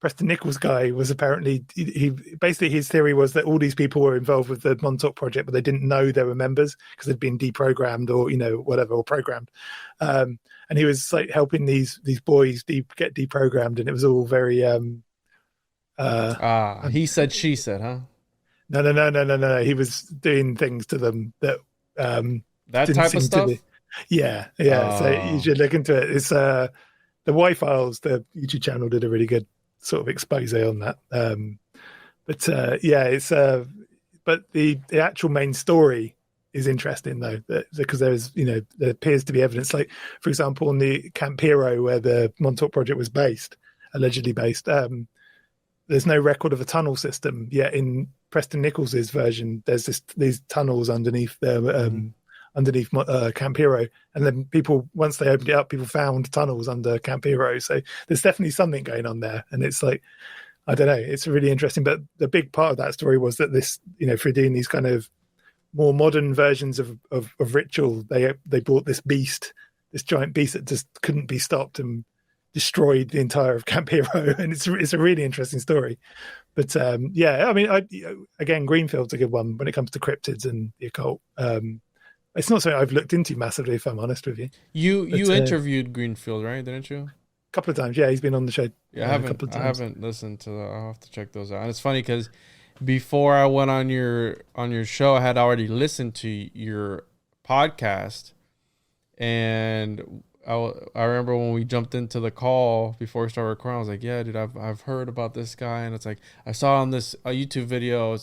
Speaker 4: Preston Nichols guy was apparently he basically his theory was that all these people were involved with the Montauk project, but they didn't know they were members because they'd been deprogrammed or whatever, or programmed. And he was like helping these boys get deprogrammed, and it was all very
Speaker 1: he said, she said, huh?
Speaker 4: No. He was doing things to them that
Speaker 1: that type of stuff.
Speaker 4: Yeah. So you should look into it. It's the Y Files, the YouTube channel, did a really good sort of expose on that. But the actual main story is interesting though, because there appears to be evidence. Like, for example, on the Camp Hero, where the Montauk project was allegedly based, there's no record of a tunnel system. Yet in Preston Nichols's version, there's these tunnels underneath Camp Hero, and then people, once they opened it up, people found tunnels under Camp Hero. So there's definitely something going on there, and it's like, I don't know, it's really interesting. But the big part of that story was that this, for doing these kind of more modern versions of ritual, they brought this giant beast that just couldn't be stopped and destroyed the entire of Camp Hero, and it's a really interesting story. But again, Greenfield's a good one when it comes to cryptids and the occult. It's not something I've looked into massively, if I'm honest with you.
Speaker 1: You interviewed Greenfield, right? Didn't you?
Speaker 4: A couple of times, yeah. He's been on the show.
Speaker 1: Yeah, I haven't listened to that. I'll have to check those out. And it's funny because before I went on your show, I had already listened to your podcast, and I remember when we jumped into the call before we started recording, I was like, "Yeah, dude, I've heard about this guy," and it's like I saw on this YouTube video.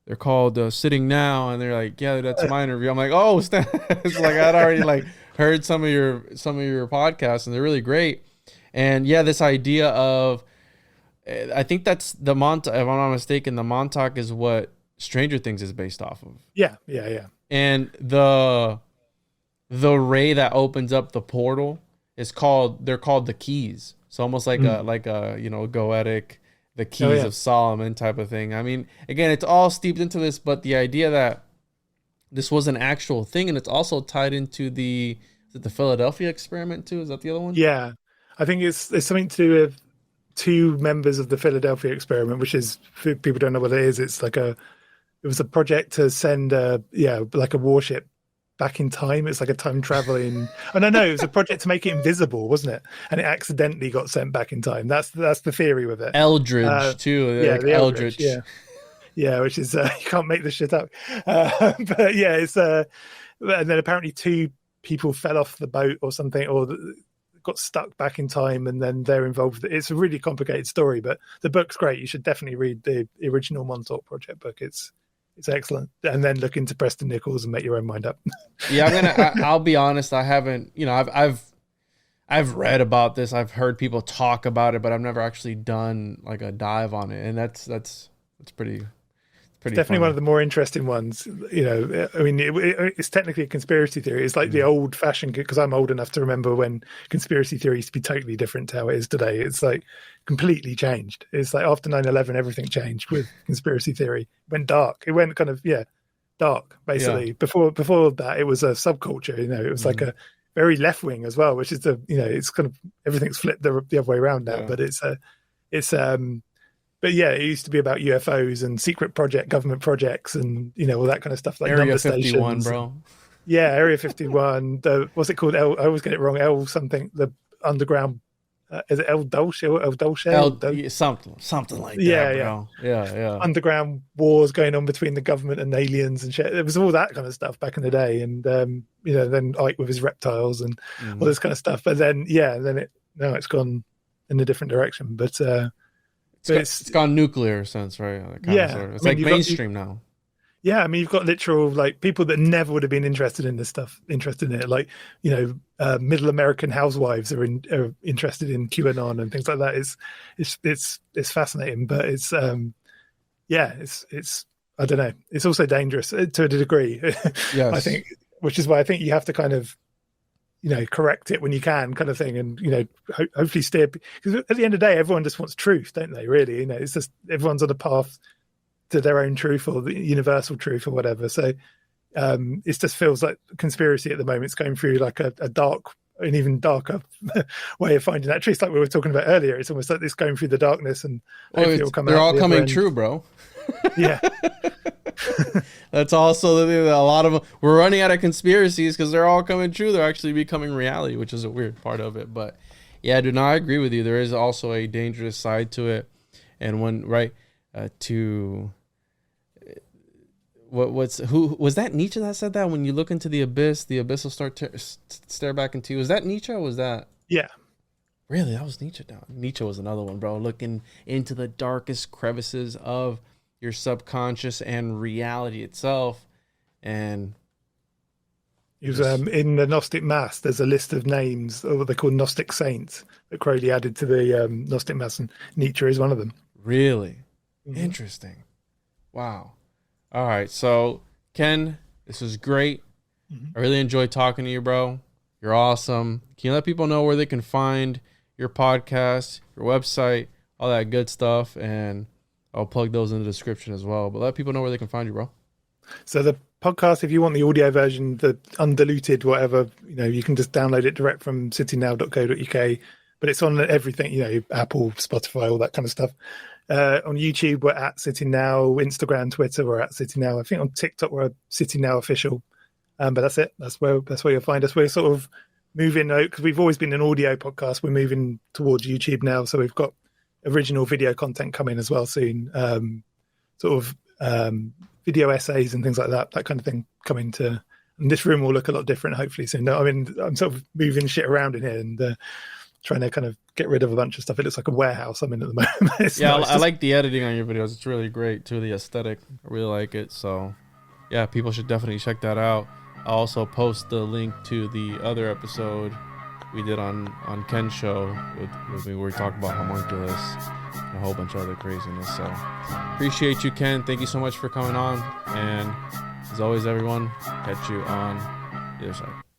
Speaker 1: They're called Sitting Now, and they're like, "Yeah, that's my interview." I'm like, "Oh, it's like I'd already heard some of your podcasts, and they're really great." And yeah, this idea of, I think that's the Montauk. If I'm not mistaken, the Montauk is what Stranger Things is based off of.
Speaker 4: Yeah.
Speaker 1: And the ray that opens up the portal they're called the keys. So almost like a goetic, the keys of Solomon type of thing. I mean, again, it's all steeped into this, but the idea that this was an actual thing, and it's also tied into the Philadelphia experiment too. Is that the other one?
Speaker 4: Yeah, I think it's something to do with two members of the Philadelphia experiment, which is, if people don't know what it is, it was a project to send a warship back in time. It's like a time traveling. It was a project to make it invisible, wasn't it? And it accidentally got sent back in time. That's the theory with it.
Speaker 1: Eldridge too.
Speaker 4: Yeah, the Eldridge. Yeah, which is you can't make this shit up. But yeah, it's and then apparently two people fell off the boat or something, or got stuck back in time, and then they're involved. It's a really complicated story, but the book's great. You should definitely read the original Montauk Project book. It's excellent. And then look into Preston Nichols and make your own mind up.
Speaker 1: Yeah, I'll be honest. I haven't, I've read about this. I've heard people talk about it, but I've never actually done like a dive on it. And that's pretty
Speaker 4: definitely funny. One of the more interesting ones. It's technically a conspiracy theory. It's like the old fashioned, because I'm old enough to remember when conspiracy theory used to be totally different to how it is today. It's like completely changed. It's like after 9/11, everything changed with conspiracy theory. It went dark. It went kind of, dark, basically. Yeah. Before that, it was a subculture, it was like a very left wing as well, which is it's kind of, everything's flipped the other way around now, but but yeah, it used to be about UFOs and secret government projects and, all that kind of stuff, like
Speaker 1: Area 51, bro.
Speaker 4: Yeah, Area 51. What's it called? I always get it wrong. L something, the underground, is it El Dolce?
Speaker 1: Something like that, bro. Yeah.
Speaker 4: Underground wars going on between the government and aliens and shit. There was all that kind of stuff back in the day. And, then Ike with his reptiles and all this kind of stuff. But then, it's gone in a different direction. But,
Speaker 1: it's gone nuclear sense, right? It's like mainstream now.
Speaker 4: Yeah, I mean, you've got literal people that never would have been interested in this stuff, interested in it. Like, middle American housewives are interested in QAnon and things like that. It's fascinating, but it's it's I don't know. It's also dangerous to a degree. Yes. I think, which is why I think you have to kind of correct it when you can, kind of thing, and hopefully steer, because at the end of the day, everyone just wants truth, don't they? Really, it's just everyone's on a path to their own truth or the universal truth or whatever. So it just feels like conspiracy at the moment. It's going through like a dark an even darker way of finding that truth, like we were talking about earlier. It's almost like this going through the darkness, and hopefully it'll come out.
Speaker 1: They're all
Speaker 4: the other
Speaker 1: coming
Speaker 4: end.
Speaker 1: true, bro.
Speaker 4: Yeah.
Speaker 1: That's also the thing that a lot of them, we're running out of conspiracies because they're all coming true. They're actually becoming reality, which is a weird part of it. But yeah, dude, no, I agree with you. There is also a dangerous side to it. And when, right, who was that, Nietzsche that said that? When you look into the abyss will start to stare back into you. Was that Nietzsche or was that?
Speaker 4: Yeah.
Speaker 1: Really? That was Nietzsche. No, Nietzsche was another one, bro. Looking into the darkest crevices of your subconscious and reality itself. And
Speaker 4: it was in the Gnostic Mass, there's a list of names, or what they call Gnostic saints, that Crowley added to the Gnostic Mass, and Nietzsche is one of them.
Speaker 1: Really? Mm-hmm. Interesting. Wow. All right. So, Ken, this was great. Mm-hmm. I really enjoyed talking to you, bro. You're awesome. Can you let people know where they can find your podcast, your website, all that good stuff? And I'll plug those in the description as well. But let people know where they can find you, bro.
Speaker 4: So the podcast, if you want the audio version, the undiluted, whatever, you can just download it direct from citynow.co.uk. But it's on everything, Apple, Spotify, all that kind of stuff. On YouTube, we're at City Now. Instagram, Twitter, we're at City Now. I think on TikTok, we're at City Now Official. But that's it. That's where you'll find us. We're sort of moving, because we've always been an audio podcast. We're moving towards YouTube now. So we've got original video content coming as well soon. Video essays and things like that kind of thing coming to. And this room will look a lot different, hopefully soon. I mean, I'm sort of moving shit around in here and trying to kind of get rid of a bunch of stuff. It looks like a warehouse I'm in at the moment.
Speaker 1: Yeah, nice. I like the editing on your videos. It's really great too. The aesthetic, I really like it. So yeah, people should definitely check that out. I'll also post the link to the other episode we did on Ken's show with me, where we talk about homunculus and a whole bunch of other craziness. So appreciate you, Ken. Thank you so much for coming on. And as always, everyone, catch you on the other side.